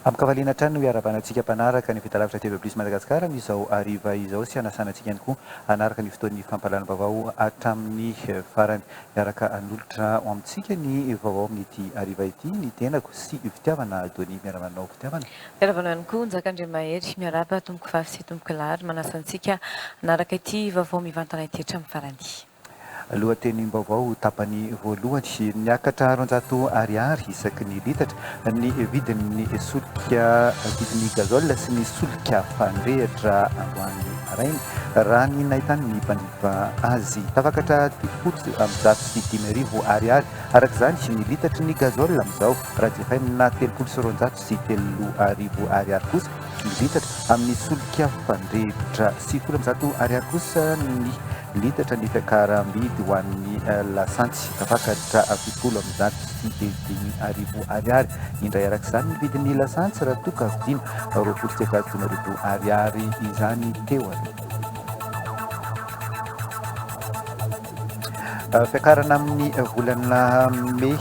Amin'ny kavalina trano no iaravanantsika mpanaraka ny fitalavitra TV Plus Madagasikara amin'izao hariva izao sy hanasanantsika ihany koa hanaraka ny fotoan'ny fampalalam-baovao hatramin'ny farany. Miaraka hanolotra ao amintsika ny vaovao amin'ity hariva ity, ny tenako sy fitiavana Dony, miaravanao fitiavana. Miaravanao ihany koa Njakandriamahery, miaraba tomboko vavy sy tomboko lahy, manasantsika hanaraka ity vaovao mivantana ity hatramin'ny farany. Lohateny-baovao tapany voalohany, niakatra 400 ariary isaky ny litatra ny vidin'ny solika vidin'ny gazole sy ny solika fandrehatra androany maraina raha ny nahitany ny mpanjifa azy. Tafakatra 705 ariary araka izany ny litatra ny gazole amin'izao raha jifaina 703 ariary kosa ny litatra amin'ny solika fandrehatra 700 ariary kosa ny litatra ny fiakaram-bidy ho an'ny lasantsy. Tafakatra 705 ariary indray araka izany ny vidin'ny lasantsy raha toa ka vidiana 24 ariary izany teo aloha. Fiakarana amin'ny volana Mey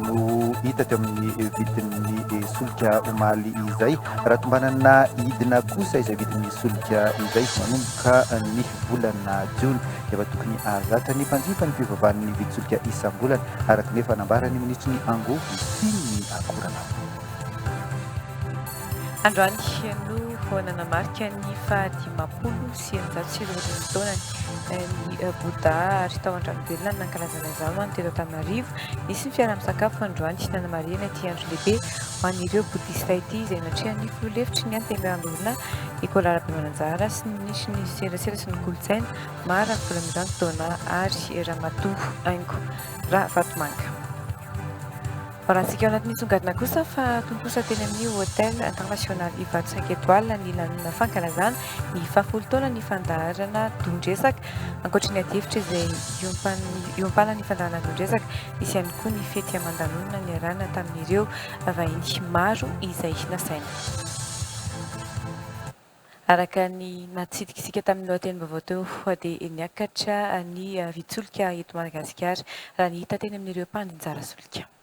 no hita teo amin'ny vidin'ny solika omaly izay raha tombanana hidina kosa izay vidin'ny solika izay manomboka ny volana Jona. Efa tokony ahazatra ny mpanjifa ny fivavahan'ny vidy solika isam-bolana araka ny efa nambarany ministry ny angovo sy ny akorana. Androany no nanamarika ny 520 taonany ny Bouddha ary tao an-dranovelona nankalazana izao any teto Antananarivo. Nisy ny fiara-misakafo androany nanamarihana ity andro lehibe ho an'ireo boudista ity izay natrehany filoha-hevitry ny antengan'olona Nicolas Rabemananjara sy ny nisy ny serasera sy ny kolontsaina Mara Volamirano Dona ary Ramatoa Aingo Ravatomanga. Rahantsika ao anatin'ny songadina kosa fa tomposa teny amin'ny hôtel international Ivato 5 étoiles ny lanona fankalazana ny 70 taona ny fandaharana Dondresaka. Ankoatra ny ady-hevitra izay iompana ny fandaharana Dondresaka, nisy ihany koa ny fety aman-danonina niarahana tamin'ireo vahiny maro izay nasaina. Araka ny natsidikisika tamin'ny lohateny-baovao teo dia niakatra ny vidin-solika eto Madagasikara raha ny hita teny amin'ireo mpandinjara solika.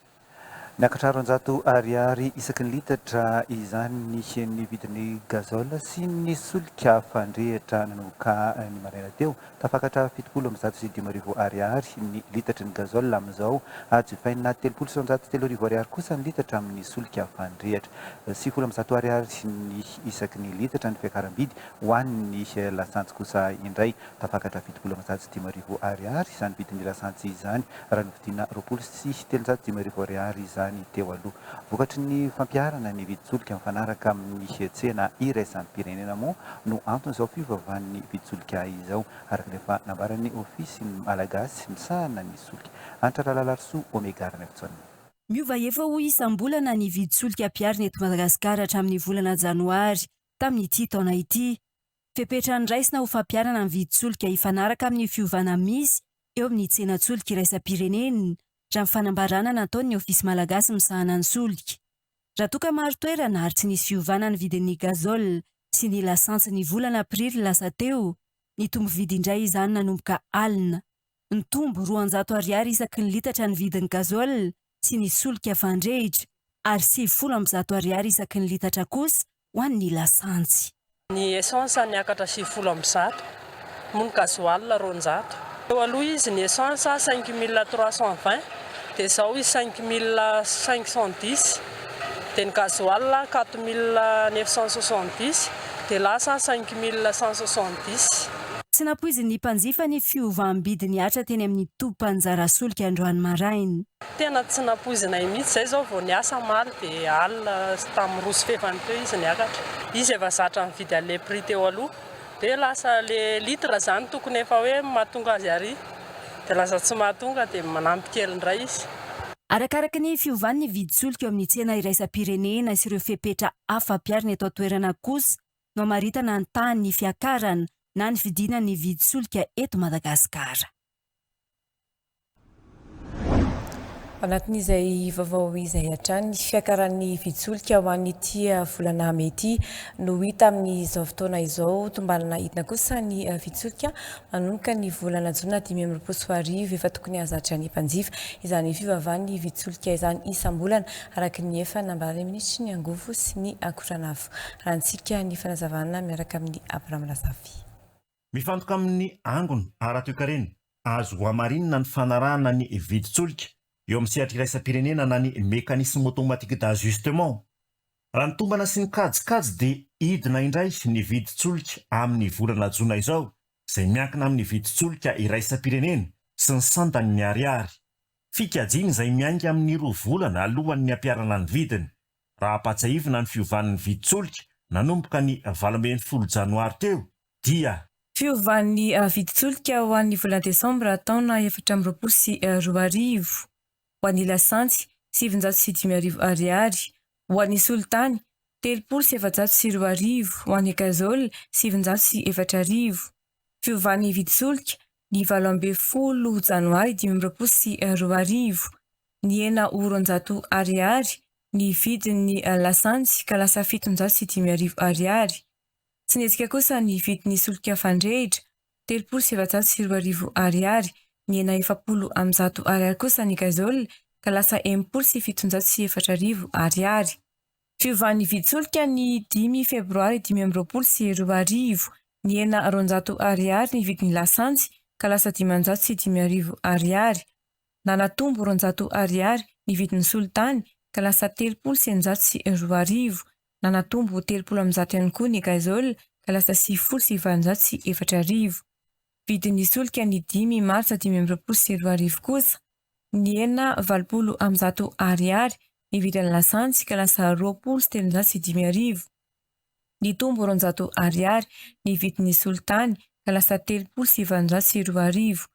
Niakatra 400 ariary isaky ny litatra izany ny vidin'ny gazole sy ny solika fandrehatra nanomboka ny maraina teo. Tafakatra 715 ariary ny litatra ny gazole amin'izao jifaina 703 ariary kosa ny litatra amin'ny solika fandrehatra. 710 ariary ny isaky ny litatra ny fiakaram-bidy ho an'ny lasantsy kosa indray. Tafakatra 715 ariary izany vidin'ny lasantsy izany raha ny vidiana 705 ariary izany teo aloha. Vokatry ny fampiarana ny vidin-solika mifanaraka amin'ny tsena iraisan'ny-pirenena moa no antony izao fivavahan'ny vidin-solika izao araka rehefa nambaran'ny ofisy malagasy misahana ny solika. Antra Lalalarsoa Omegarana Fitsonina. Miova efa ho isam-bolana ny vidin-solika ampiarina eto Madagasikara hatramin'ny volana Janoary tamin'ity taona ity. Fepetrany raisina ho fampiarana ny vidin-solika ifanaraka amin'ny fiovana misy eo amin'ny tsenan-tsolika iraisam-pirenena raha fanambarana nataon'ny ofisy malagasy misahana ny solika. Raha toa ka maro toerana ary tsy nisy fiovana ny vidin'ny gazole sy ny lasantsy ny volana aprily lasa teo, ny tombo vidy indray izany nanomboka alina. Ny tombo 200 ariary isaky ny litatra ny vidin'ny gazole sy ny solika fandrehitra ary 710 ariary isaky ny litatra kosa ho an'ny lasantsy. Ny essence niakatra 710, moa ny gasoil 200. Eo aloha izy ny essence 5320 dia izao izy 5510, dia ny gasoil 4970 dia lasa 5170. Tsy napoizin'ny mpanjifa ny fiovam-bidy niatra teny amin'ny tompam-panjara solika androany maraina. Tena tsy napoizina mihitsy izay izao vao niasa maly dia alina tamin'ny roso fefany teo izy niakatra. Izy efa zatra mividy an'ilay prix teo aloha dia lasa le litra izany tokony efa hoe mahatonga azy ary dia lasa tsy mahatonga dia manampy kely indray izy. Arakaraka ny fiovan'ny vidin-tsolika eo amin'ny tsena iraisam-pirenena sy ireo fepetra afa-piarina eto an-toerana kosa no hamaritana ny tany fiakarana na ny fidinan'ny vidin-tsolika eto Madagasikara. Anatin'izay vaovao izay hatrany fiakaran'ny vidin-tsolika ho an'ity volana mety no hita amin'izao fotoana izao tombanana hitana kosa ny vidin-tsolika manomboka ny volana jona 2024 efa tokony hazatra ny mpanjifa izany fivavahan'ny vidin-tsolika izany isam-bolana araka ny efa nambara minitry ny angovo sy ny akoranafo. Rahantsika ny fanazavana miaraka amin'ny Abraham Razafy. Mifantoka amin'ny angony ara-toekarena azo hamarinina ny fanarahana ny vidin-tsolika eo amin'ny sehatra iraisam-pirenena na ny mécanisme automatique d'ajustement. Raha ny tombana sy ny kajikajy dia idina indray ny vidin-tsolika amin'ny volana jona izao, izay miankina amin'ny vidin-tsolika iraisam-pirenena sy ny sandany ny ariary. Fikajiny izay miainga amin'ny 2 volana alohan'ny ampiarana ny vidiny. Raha apatsahivina ny fiovan'ny vidin-tsolika nanomboka ny 12 janoary teo, dia fiovan'ny vidin-tsolika ho an'ny volana desambra taona 2024 ho an'ny lasantsy 705 ariary, ho an'ny solitany 702 ho an'ny gazole 704. Fiovan'ny vidin-tsolika ny 12 janoary 2024, ny 900 ariary ny vidin'ny lasantsy ka lasa 705 ariary. Tsy netsika kosa ny vidin'ny solika fandrehitra 720 ariary, ny 970 ariary kosa ny gazole ka lasa 704 ariary. Fiovan'ny vidin-tsolika ny 10 febroary 2024, ny 900 ariary ny vidin'ny lasantsy ka lasa 505 ariary. Nanatombo 400 ariary ny vidin'ny solitany ka lasa 702. Nanatombo 700 ihany koa ny gazole ka lasa 704. Vidin'ny solika ny 10 martsa 2024 kosa, ny 980 ariary ny vidin'ny lasantsy ka lasa 705. Ny tombo 400 ariary ny vidin'ny solitany ka lasa 702.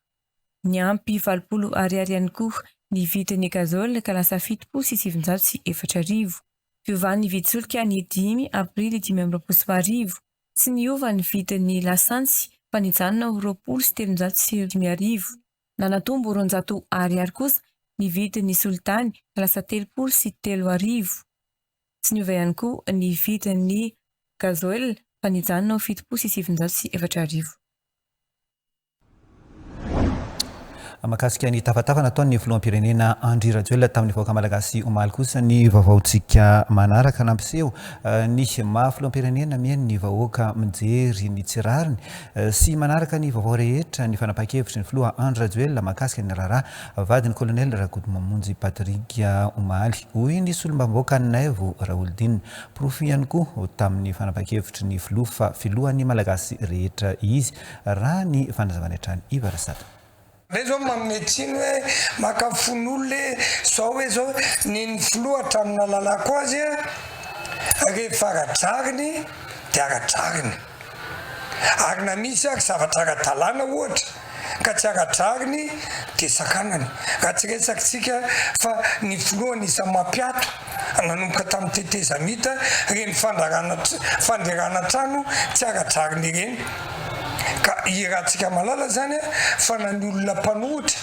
Ny ampy 20 ariary ihany koa ny vidin'ny gazole ka lasa 704. Fiovan'ny vidin-tsolika ny 10 aprily 2024, tsy niova ny vidin'ny lasantsy fa nijanona ho 705. Nanatombo 400 ariary kosa ny vidin'ny solitany ka lasa 703. Tsy niova ihany koa ny vidin'ny gazole fa nijanona ho 704. Mahakasika ny tafatafana nataon'ny filoham-pirenena Andry Rajoelina tamin'ny vahoaka malagasy omaly kosa ny vaovaontsika manaraka nampiseho ny maha-filoham-pirenena mihaino ny vahoaka mijery ny tsirariny sy manaraka ny vaovao rehetra ny fanapakevitry ny filoha Andry Rajoelina mahakasika ny raharaha vadiny kolonel Rakotomamonjy Patrika Omaly. Hoy ny solombavambahoaka ny Naivo Raoldina profy ihany koa tamin'ny fanapakevitry ny filoha fa filohan'ny malagasy rehetra izy raha ny fanazavana hatrany Ivarasata. Rezo mametsiny hoe makafon'olona zao hoe zao ny filoha hatramina lalako azy rehefa aradrariny dia aradrariny. Ary na misy ary zavatra ara-dalàna ohatra ka tsy aradrariny dia sakanany. Raha tsy resakitsika fa ny filohany isa mampiato nanomboka tamin'ny tetezamita reny fanderana trano tsy aradrariny ireny. Ka irahantsika malala zany fa na ny olona mpanohitra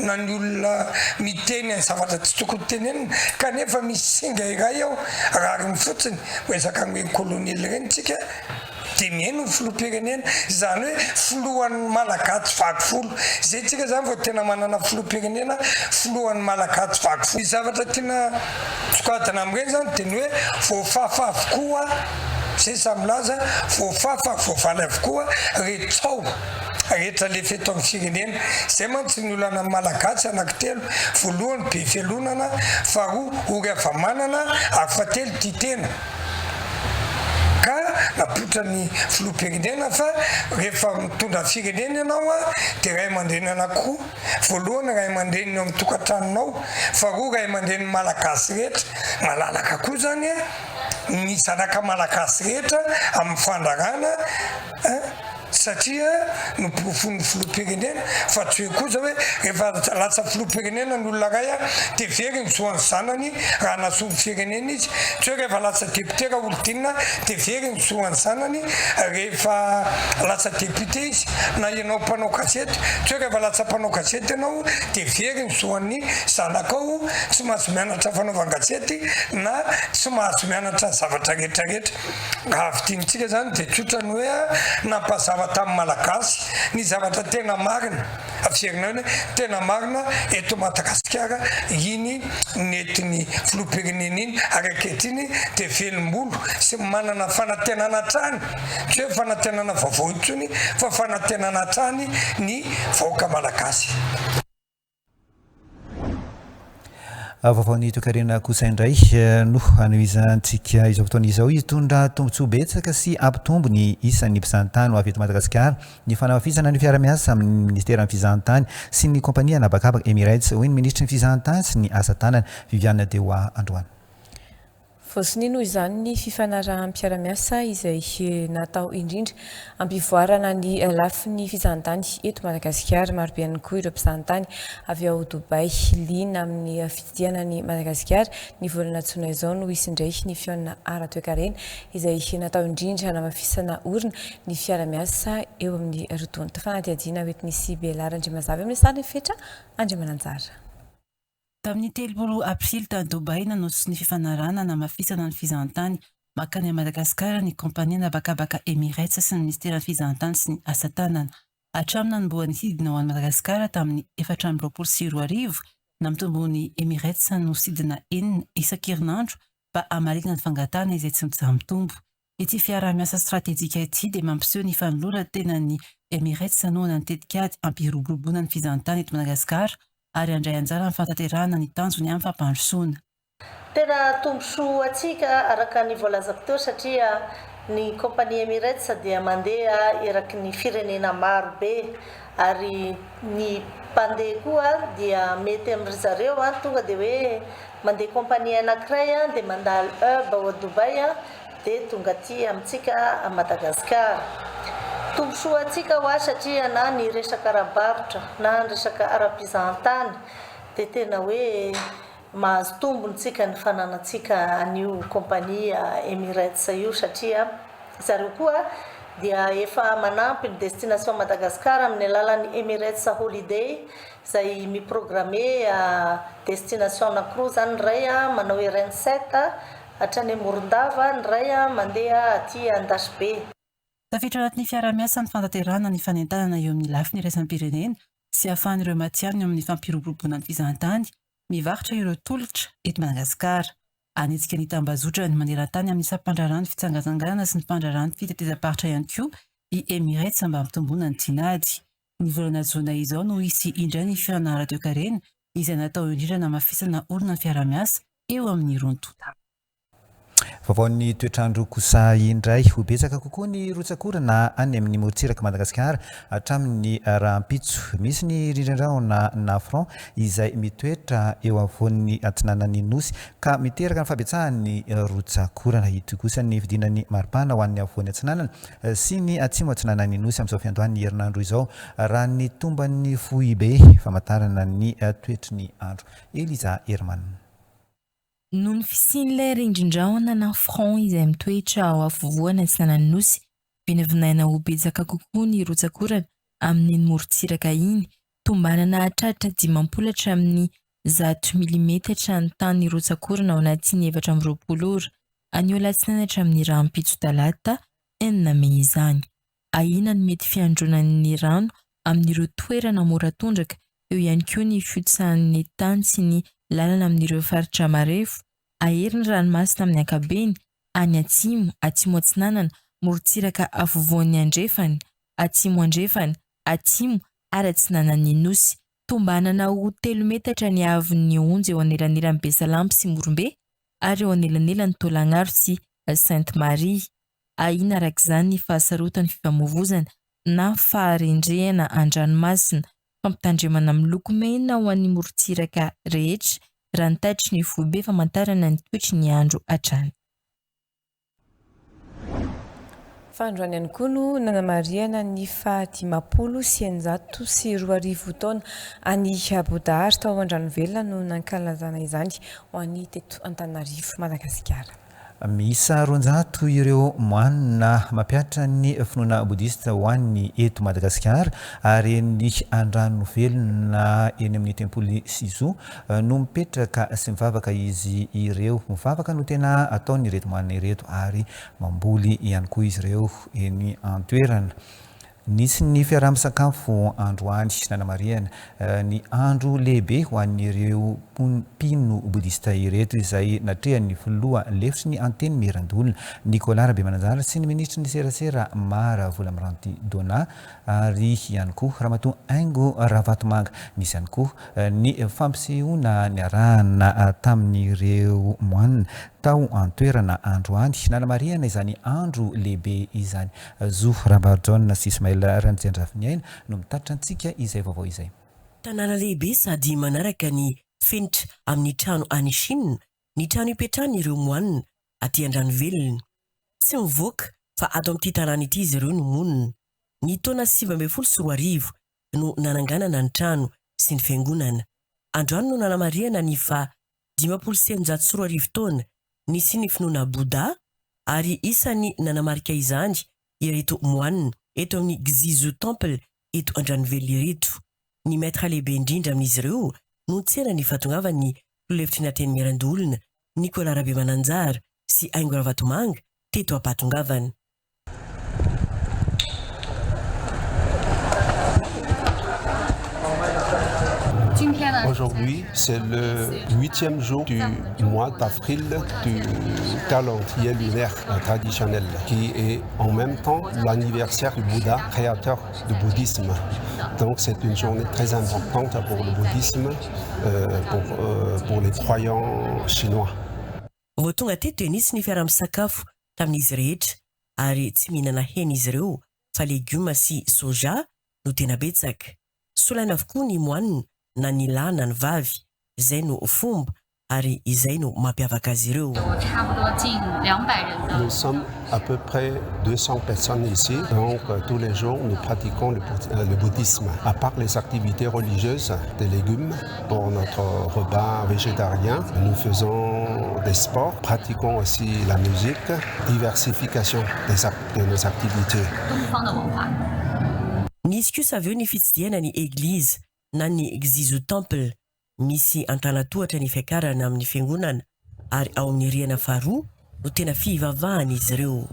na ny olona miteny ny zavatra tsy tokony tenenina kanefa misy singa iray ao rariny fotsiny hoezaka hoe kolonely reny tsika dia mihaino ny filoham-pirenena izany hoe filohan'ny malagasy vagifolo izay tsika zany vao tena manana filoham-pirenena filohan'ny malagasy vagifolo. Ny zavatra tena sokadina amin'ireny zany dia ny hoe voafafa avokoa zay samilaza voafafa voavaly avokoa retsao rehetra le feto amin'ny firenena. Izay mantsy ny olana malagasy anankitelo: voalohany be felonana, faharoa ory havamanana, ary fahatelo titena. Ka napoitra ny filoham-pirenena fa rehefa mitondra firenena ianao dia ray aman-dreny anankiroa: voalohany ray aman-dreny eo amin'ny tokantranonao, faharoa ray aman-dreny malagasy rehetra. Malalaka koa zany ny zanaka malagasy rehetra amin'ny fandarana satria nopofony filoham-pirenena fa tsy hoe kosa hoe rehefa latsa filoham-pirenena n'olona ray a de very ny zoan'ny zanany raha nasomy firenena izy tsy hoe rehefa latsa député raha olodinina de very ny zoan'ny zanany rehefa latsa député izy na ianao mpanao gazety tsy hoe rehefa latsa mpanao gazety ianao de very ny zoan'ny zanakao tsy mahazo mianatra fanaovan-gazety na tsy mahazo mianatra zavatra rehetrarehetra avidinitsika zany de tsotrany hoe nampazava tamin'ny malagasy ny zavatra tena marina averinao hoe tena marina eto Madagasikara iny nentin'ny filoham-pirenena iny araiketiny de velombolo sy manana fanantenana trany tsy hoe fanantenana vaovao intsony fa fanantenana trany ny vahoaka malagasy. Vaovaon'ny toekarena kosa indray no anohizantsika izao fotoana izao hitondra tombontsoa betsaka sy ampitombo ny isan'ny mpizahatany ho avy eto Madagasikara ny fanavafisana ny fiara-miasa amin'ny ministeran'ny fizahantany sy ny kompania anabakabaka Emirates hoy ny ministry ny fizahantany sy ny asa tanana Viviane Deoa Androany. Voasiny noho izany ny fifanarahan'ny-piara-miasa izay natao indrindra ampivoarana ny lafin'ny fizahantany eto Madagasikara. Marobe ihany koa ireo mpizahantany avy ao Dubai liana amin'ny fididianan'ny Madagasikara. Ny volana Jona izao no hisy indray ny fihaonana ara-toekarena izay natao indrindra hanamafisana orina ny fiara-miasa eo amin'ny rotoana. Fanadihadiana hoentin'ny Belara Andriamazava amin'ny sary fetra Andriamananjara. Tamin'ny 3 aprily tany Dubai nanosy ny fifanarana namafisana ny fizahantany makany Madagasikara ny kompania anabakabaka Emirates sy ny ministeran'ny fizahantany sy ny asa tanana. Hatramin'ny nanomboan'ny hidina ho an'i Madagasikara tamin'ny 424 na mitombony Emirates no sidina 4 isan-kerinandro mba hamarina ny fangatana izay tsy mitombo. Ity fiara-miasa stratéjika ity dia mampiseho ny fanolora tena ny Emirates noho nantetikady ampiroboroboana ny fizahantany eto Madagasikara ary andray anjara amin'ny fantanterahana ny tanjony amin'ny fampandrosoana. Tena tombosoa atsika araka ny voalazako teo satria ny kompania Emirates dia mandeha eraky ny firenena maro be ary ny mpandeha koa dia mety amin'ny zareo tonga dia hoe mandeha kompania anankiray dia mandalo hub ao Dubai dia tonga aty amintsika a Madagasikara. Tombosoa atsika ho satria na ny resaka ara-barotra na ny resaka ara-pizahantany dia tena hoe mahazo tombontsika ny fananantsika an'io kompania Emirates io satria zareo koa dia efa manampy ny destination Madagasikara amin'ny alalan'ny Emirates Holiday izay miprograme destination anankiroa zany ny ray manao RN 7 hatrany Morondava, ny ray mandeha aty Andasibe. Tafiditra anatin'ny fiara-miasa ny fantanterahana ny fanentanana eo amin'ny lafiny iraisam-pirenena sy ahafahan'ireo matiany amin'ny fampiroboroboana ny fizahantany mivarotra ireo tolotra eto Madagasikara. Anetsika ny tambazotra ny maneran-tany amin'ny isam-pandrarahany fitsangatsanganana sy ny fandrarahany fitetezam-paritra ihany koa i Emirates mba hampitomboana ny tinady. Ny volana Jona izao no hisy indray ny fihaonana ara-toekarena izay natao indrindra namafisana orina ny fiara-miasa eo amin'ny ronto. Vaovaon'ny toetrandro kosa indray ho betsaka kokoa ny rotsak'orana any amin'ny morontsiraka Madagasikara hatramin'ny rahampitso. Misy ny rindran-drahona na front izay mitoetra eo afovoan'ny atsinanan'ny nosy ka miteraka ny fabetsahan'ny rotsak'orana. Ito kosa ny fidinan'ny maripana ho an'ny afovoan'ny atsinanana sy ny atsimo atsinanan'ny nosy amin'izao fiandohan'ny herinandro izao raha ny tomban'ny fohy be famantarana ny toetry ny andro. Eliza Herman. Noho ny fisian'ilay rindrin-drahona na front izay mitoetra ao afovoany atsinanan'ny nosy, vinavinaina ho betsaka kokoa ny rotsak'orana amin'ny morontsiraka iny, tombanana hatratra 10 hatramin'ny 100 milimetatra ny tany rotsak'orana ao anatin'ny 420 ora. Anio alatsinainy hatramin'ny rahampitso talata 4 Mey izany. Ahina ny mety fiandronan'ny rano amin'ireo toerana mora tondraka, eo ihany koa ny fiontsahan'ny tany sy ny lalana amin'ireo faritra marefo. Ahery ny ranomasina amin'ny ankabeny, any atsimo, atsimo atsinanana, morontsiraka afovoan'ny andrefany, atsimo andrefany, atsimo ary atsinanan'ny nosy. Tombanana ho 3 metatra ny haavon'ny onjy eo anelanelan'ny Besalampy sy Morombe ary eo anelanelan'ny Tolagnaro sy Sainte-Marie. Ahina arak'izany ny fahasarotan'ny fifamoivoizana na faharendrehana an-dranomasina, fampitandremana miloko mena ho an'ny morontsiraka rehetra raha ny tatry ny foibe famantarana ny toetry ny andro hatrany. fa androany ihany koa no nanamariana ny fahadimapolo sy eninjato sy roa arivo taona any Bodahary tao Andranovelona no nankalazana izany ho an'ny teto Antananarivo Madagasikara. Miisa 200 ireo moine mampiatra ny finoana boudiste ho an'ny eto Madagasikara ary ny Andranovelona eny amin'ny tempoly Sizo no mipetraka sy mivavaka izy ireo. Mivavaka no tena ataony ireto moine ireto ary mamboly ihany koa izy ireo eny an-toerana. Nisy ny fiaraha-misakafo androany nanamariana ny andro lehibe ho an'ireo mpino boudiste ireto izay natrehan'ny filoha lefitry ny anteny Mirandolona Nicolas Rabemananjara sy ny ministra ny serasera Mara Volamiranty Dona ary ihany koa Ramatoa Aingo Ravatomanga. Nisy ihany koa ny fampisehoana niarahana tamin'ireo moine tao an-toerana androany nanamariana izany andro lehibe izany. Zo Rabajon sy Ismail Ranjendraviniaina no mitatitra antsika izay vaovao izay. Tanàna lehibe sady manaraka ny fenitra amin'ny trano any Chine, ny trano ipetrahan'ireo moine aty Andranovelona. Tsy mivoaka fa ato amin'ity tanàna ity izy ireo no monina. Ny taona 1924 no nananganana ny trano sy ny fiangonana. Androany no nanamariana ny fa 504 taona nisy ny finoana Bouddha ary isany nanamarika izany ireto moine eto amin'ny Xizu Temple eto Andranovelona ireto. Ny maître lehibe indrindra amin'izy ireo no tsena ny fahatongavan'ny lefitry ny anteny Mirandolona Nicolas Rabemananjara sy Aingo Ravatomanga teto ampatongavana. Aujourd'hui, c'est le 8e jour du mois d'avril du calendrier lunaire traditionnel, qui est en même temps l'anniversaire du Bouddha, créateur du bouddhisme. Donc c'est une journée très importante pour le bouddhisme, pour les croyants chinois. Voatonga teto nisy ny fiaraha-misakafo tamin'izy rehetra ary tsy mihinana hena izy ireo fa legioma sy soja no tena betsaka. Solaina avokoa ny moine na ny lahy na ny vavy, izay no fomba ary izay no mampiavaka azy ireo. Nous sommes à peu près 200 personnes ici, donc tous les jours nous pratiquons le bouddhisme. À part les activités religieuses, des légumes pour notre repas végétarien, nous faisons des sports, pratiquons aussi la musique, diversification de nos activités. Nisy kosa avy eo ny fitsidiana ny église na ny Xizu Temple, misy antanatohatra ny fiakarana amin'ny fiangonana ary ao amin'ny rihana faharoa no tena fivavahana izy ireo.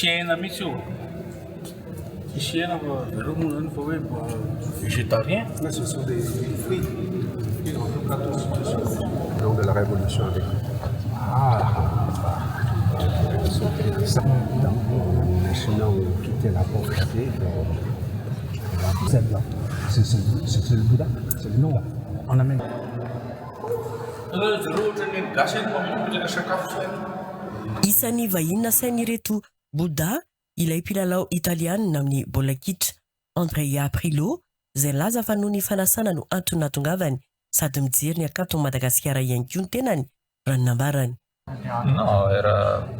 Hena mihitsy io. Tsisy hena fa zareo moa zany fa hoe végétarien. Ce sont des fruits donc de la révolution avec les Chinois ont quitté la pauvreté. Celle-là, c'est le Bouddha, c'est le nom. On amène. Isan'ny vahiny sain'ireto Bouddha ilay mpilalao italiana amin'ny baolina kitra Andrea Pirlo izay laza fa noho ny fanasana no antony nahatongavany sady mijery ny akanto Madagasikara ihany koa ny tenany raha ny nambarany.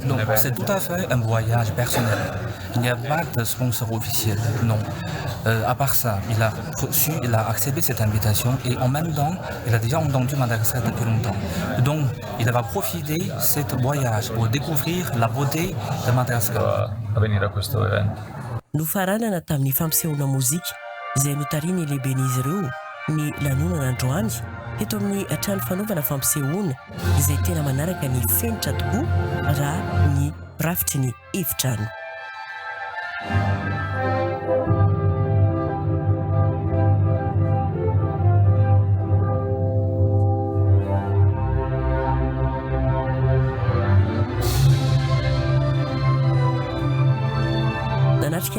Non, c'est tout à fait un voyage personnel. Il n'y a pas de sponsor officiel, non. À part ça, il a accepté cette invitation et en même temps, il a déjà entendu Madagascar depuis longtemps. Donc, il va profiter de ce voyage pour découvrir la beauté de Madagascar. Nofaranana tamin'ny fampisehoana mozika izay notariny lehiben'izy ireo ny lanonana androany eto amin'ny trano fanaovana fampisehoana izay tena manaraka ny fenitra tokoa raha ny rafitry ny efitrano.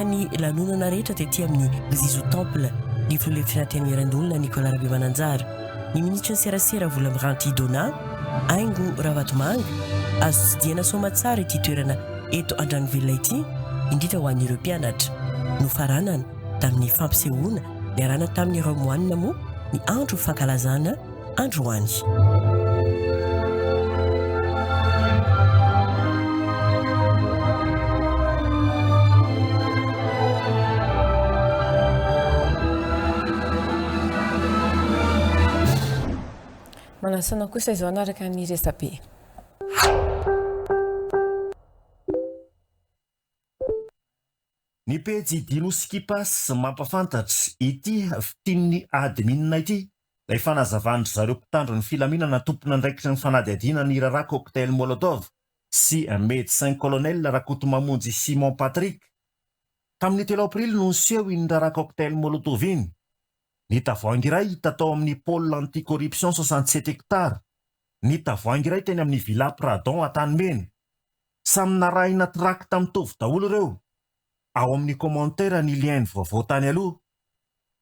namarika ny lanonana rehetra tetỳ amin'ny Zizo Temple ny filolefitrana teny Mirandolona Nicolas Rabe Mananjara. Ny ministra ny serasera vola miranty Dona Aingo Ravatomanga azo tsidihana soma tsara ity toerana eto Andranovelona ity indrindra ho an'ireo mpianatra no faranana tamin'ny fampisehoana niarana tamin'ny Romoanina moa ny andro fankalazana androany. Manasana kosa izao anaraka ny resabe. Ny pejy Dinoskipas mampafantatra ity fitian'ny adminina ity ilay fanazavandry zareo mpitandro ny filaminana tompona andraikitra ny fanadihadiana ny rara cocktail Molotov sy médecin colonel Rakotomamonjy Simon Patrick. Tamin'ny 3 aprily no niseho iny rara cocktail Molotov iny. Ny tavoahangy iray hita tao amin'ny pôle anticorruption 67 hectares. Ny tavoahangy iray teny amin'ny Villa Pradon Antanimena. Samy narahina trakta mitovy daholo ireo. Ao amin'ny commentaire ny lien vaovao tany aloha.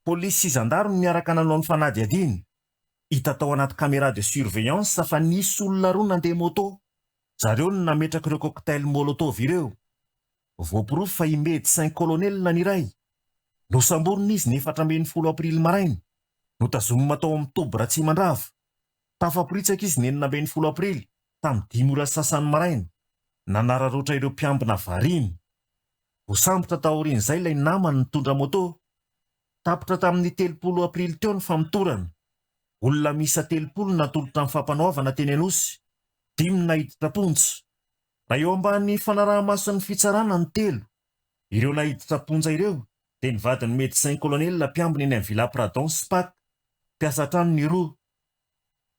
Polisy sy zandarmy miaraka nanao ny fanadihadiana. Hita tao anaty caméra de surveillance fa nisy olona roa nandeha moto. Zareo no nametraka ireo cocktail Molotov ireo. Voapirofo fa i médecin colonel iray. Nosamborona izy ny 14 aprily maraina. Notazomina tao amin'ny Tobo Ratsimandrava. Tafaporitsaka izy ny 19 aprily tamin'ny 5 ora sasany maraina. Nanararoatra ireo mpiambina variny. Vosambotra taorian'izay ilay namany nitondra moto. Tapitra tamin'ny 30 aprily teo ny famitorana. Olona misa 30 natolotra amin'ny fampanaovana teny Anosy. 5 nahiditra ponja. Raha eo ambany fanaraha-mason'ny fitsarana ny 3. Ireo nahiditra ponja ireo dia nivadin'ny médecin colonel mpiambina eny amin'ny Villa Pradon Spak. Mpiasa trano ny roa.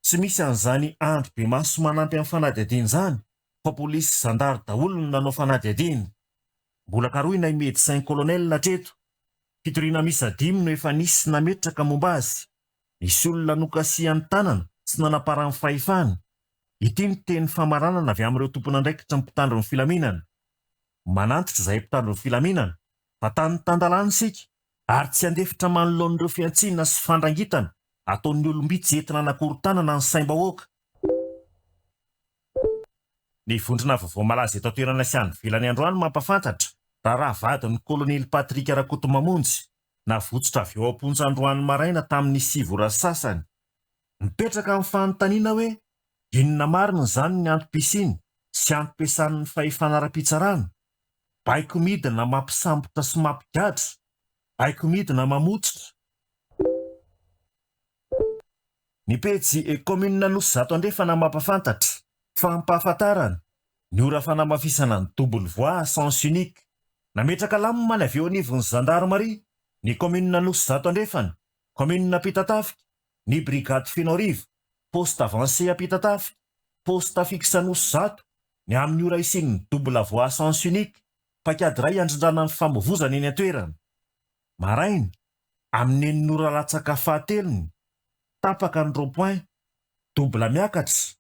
Tsy misy an'izany andro be maso manampy amin'ny fanadihadiana izany, fa polisy sy zandary daholo no nanao fanadihadiana. Mbola karohina i médecin colonel hatreto. Fitoriana misa 5 no efa nisy nametraka momba azy. Nisy olona nokasiany tanana sy nanaparany fahefana. Ity ny teny famaranana avy amin'ireo tompon'andraikitra ny mpitandro ny filaminana. Manantitra izay mpitandro ny filaminana fa tany tandalana isika ary tsy andefitra manoloan'ireo fiantsina sy fandrangitana ataon'ny olombitsy entina anakorontanana ny saim-bahoaka. Ny vondrona vaovao malaza eto an-toerana sy any ivelany androany mampafantatra raha vadin'ny kolonely Patrick Rakotomamonjy navotsotra avy eo am-ponja androany maraina tamin'ny 7 ora sasany. Mipetraka amin'ny fanontaniana hoe inona marina izany ny antom-pisiny sy antom-piasan'ny fahefanara-pitsarana. Baiko midina mampisambotra sy mampigadra. Baiko midina mamotsitra. Ny pejy commune Anosy zato andrefana mampafantatra fampahafantarana ny ora fanamafisana ny double voie sens unique. Nametraka lamina avy eo anivon'ny gendarmerie ny commune Anosy zato andrefana, commune Pitatafika, ny brigade Fenorive, poste avancé Pitatafika, poste fixe Anosy zato, ny amin'ny ora isin'ny double voie sens unique, pakady iray andrindrana ny famovozana eny an-toerana. Maraina, amin'ny enina latsaka fahatelony, tapaka ny rond-point, double miakatra,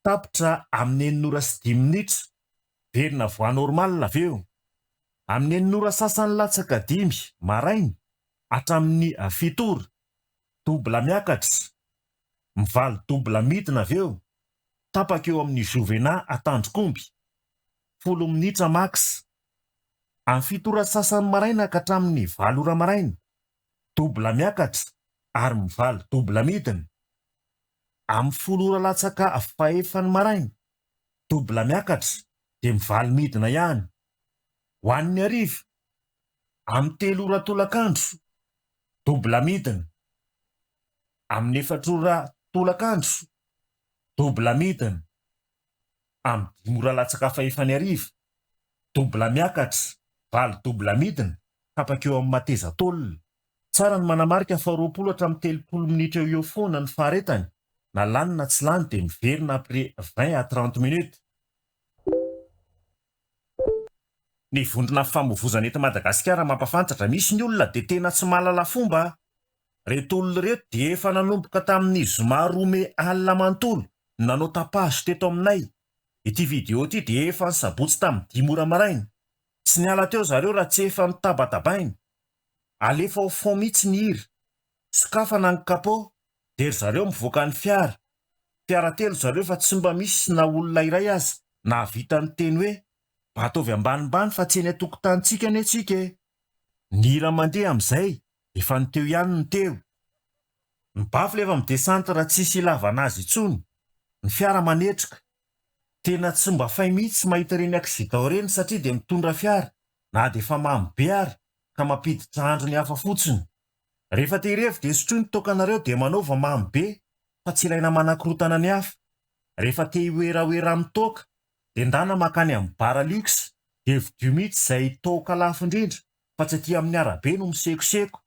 tapitra amin'ny enina sy 10 minitra, verina voie normal avy eo. Amin'ny enina sasany latsaka 5 maraina, hatramin'ny 7 ora, double miakatra, mivaly double midina avy eo, tapaka eo amin'ny Jovena Atandrokomby, 10 minitra max. Amin'ny 7 ora sasany maraina ka hatramin'ny 9 ora maraina, double miakatra ary mivaly double midina. Amin'ny 10 ora latsaka fahefany maraina, double miakatra dia mivaly midina ihany. Ho an'ny hariva, amin'ny 3 ora tolakandro, double midina. Amin'ny 4 ora tolakandro, double midina. Amin'ny 5 ora latsaka fahefany hariva, double miakatra, valy double midina, tapaka eo amin'ny Mateza Tolona. Tsara ny manamarika fa 20 hatramin'ny 30 minitra eo foana ny faharetany, na lany na tsy lany dia miverina après 20 à 30 minutes. Ny vondrona famovozana eto Madagasikara mampafantatra misy ny olona dia tena tsy mahalala fomba. Reto olona reto dia efa nanomboka tamin'ny zoma rome alina manontolo nanao tapasy teto aminay. Ity vidéo ity dia efa ny sabotsy tamin'ny 10 ora maraina. tsy niala teo zareo raha tsy efa nitabatabaina. Alefa ho fon mihitsy ny hira, sokafana ny kapô, dery zareo mivoaka ny fiara. Fiara telo zareo fa tsy mba misy na olona iray aza na vita ny teny hoe batovy ambanimbany fa tsy eny atokotantsika ane tsika. Ny hira mandeha amin'izay efa nyteo ihany ny teo. Ny bafy lefa midesanta raha tsisy ilavana azy intsony. Ny fiara manetrika. Tena tsy mba fay mihitsy mahita reny aksidao reny satria dia mitondra fiara na dia efa mamy be ary ka mampiditra andro ny hafa fotsiny. Rehefa tehirevo dia sotroiny tokanareo dia manaova mamy be fa tsy ilaina manakorotana ny hafa. Rehefa te hoerahoera amin'ny toka dia ndana makany amin'ny bara luxe dia vidio mihitsy izay toka lafo indrindra fa tsy aty amin'ny arabe no misekoseko.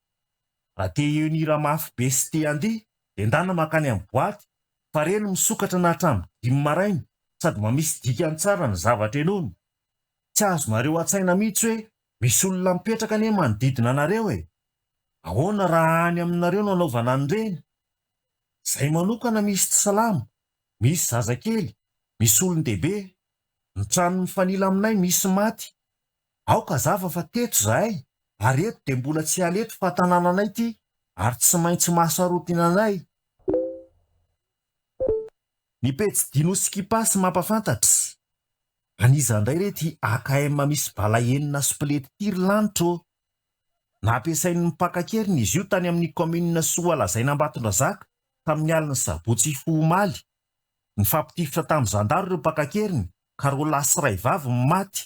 Raha te hira mafy be sy te handiha dia ndana makany amin'ny boaty fa reny misokatra na hatramin'ny 5 maraina sady mamisy dikany tsara ny zavatra enony. Tsy azonareo an-tsaina mihitsy hoe misy olona mipetraka ane manodidina anareo e. Ahoana raha any aminareo no anaovana an'ireny? Izay manokana misy tsy salama, misy zazakely, misy olon-dehibe, ny trano mifanila aminay misy maty. Aoka zava fa teto zahay, ary eto dia mbola tsy aleto fa tanànanay ty ary tsy maintsy mahasarotina anay. Ny pejy Dinoskipasy mampafantatra. Anizandray rety AKM misy balaenina sy pilety tiry lanitro. Nampiasain'ny mpakakeriny izy io tany amin'ny commune Soalazaina Ambatondrazaka tamin'ny alina Sabotsy Fomaly. Ny fampitifitra tamin'ny zandaro ireo mpakakeriny ka roa lahy sy ray vavy maty.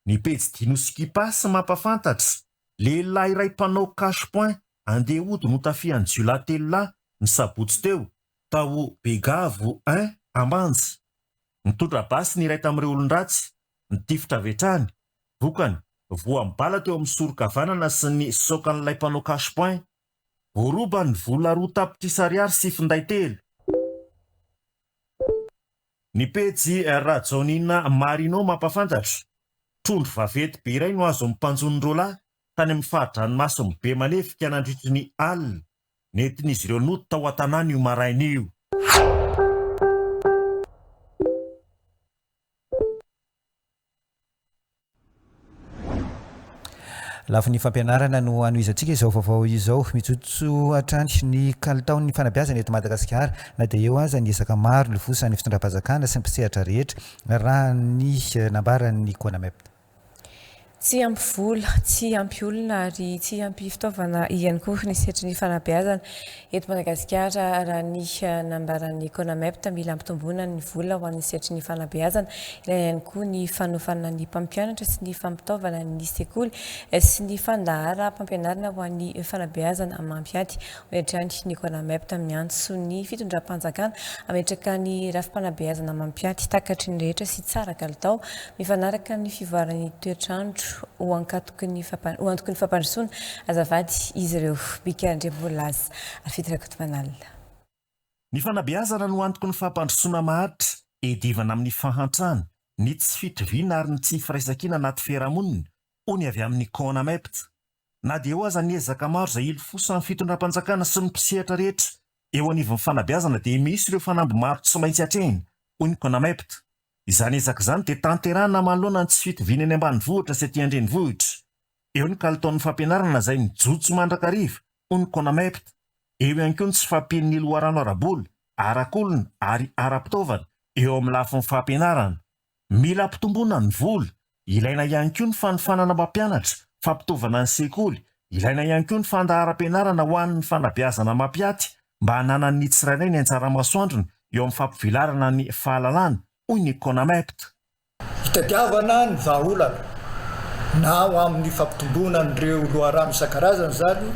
Ny pejy Dinoskipasy mampafantatra. Lehilahy iray mpanao cache-point andeha hody no tafian'ny jiolahy 3 lahy ny Sabotsy teo tao Begavo 1 Ambanja. Nitondra basy ny iray tamin'ireo olon-dratsy, nitifitra vetrany, vokany, voa mibala teo amin'ny sorokavanana sy ny sokan'ilay mpanao cache-point. Voaroba ny vola 2 tapitrisa ariary sy finday 3. Ny pejy Rajonina Marino mampafantatra. Trondro vaventy be iray no azo mimpanjony roalahy tany amin'ny fahadranon'maso be malefika nandritry ny alina. Nentin'izy ireo nody tao an-tanàna io maraina io. Lafo ny fampianarana no anoizantsika izao vaovao izao mitsotso atrany ny kalitaon'ny fanabeazana eto Madagasikara na dia eo aza ny isaka maro ny fosan'ny fitondram-panjakana sy ny mpisehatra rehetra raha ny nambaran'ny CONAMEP. Tsy ampy vola, tsy ampy olona ary tsy ampy fitaovana ihany koa ny sehatry ny fanabeazana eto Madagasikara raha ny nambaran'ny CONAMEP mila ampitomboana ny vola ho an'ny sehatry ny fanabeazana. Ilay ihany koa ny fanofana ny mpampianatra sy ny fampitaovana ny sekoly sy ny fandahara mpampianarana ho an'ny fanabeazana mampiady. Ohatrany ny CONAMEP miantso ny fitondram-panjakana ametraka ny rafim-panabeazana mampiady takatry ny rehetra sy tsara kalitao mifanaraka ny fivoaran'ny toetrandro ho antoky ny fampandrosoana azavady izy ireo Bikandrembolazy ary fitirakotomanalina. Ny fanabeazana no antoky ny fampandrosoana maharitra edivana amin'ny fahantrana ny tsy fitroviana ary ny tsy firaisankina anaty fiarahamonina ony avy amin'ny CONAMEP. Na dia eo aza ny ezaka maro izay ilofosa ny fitondram-panjakana sy ny mpisehatra rehetra eo anivon'ny fanabeazana dia misy ireo fanamby maro tsy maintsy hatrehina hoy ny CONAMEP. Izany ezaka izany dia tanterahana manoloana ny tsy fitoviana any ambanivohitra sy aty andrenivohitra. Eo ny kalitaon'ny fampianarana izay mijotso mandrakariva hoy ny CONAMEP. Eo ihany koa ny tsy fampian'ny loharano ara-bola, arak-olona ary ara-pitaovana eo amin'ny lafin'ny fampianarana. Mila ampitomboana ny vola. Ilaina ihany koa ny fanofanana mampianatra, fampitaovana ny sekoly. Ilaina ihany koa ny fandaharam-pianarana ho an'ny fanabeazana mampiaty mba hananany ny tsirairay ny anjara-masoandrony eo amin'ny fampivelarana ny fahalalana hoy ny CONAMEP. Hitadiavana ny vahaolana na ho amin'ny fampitomboana n'ireo loharano isan-karazany zany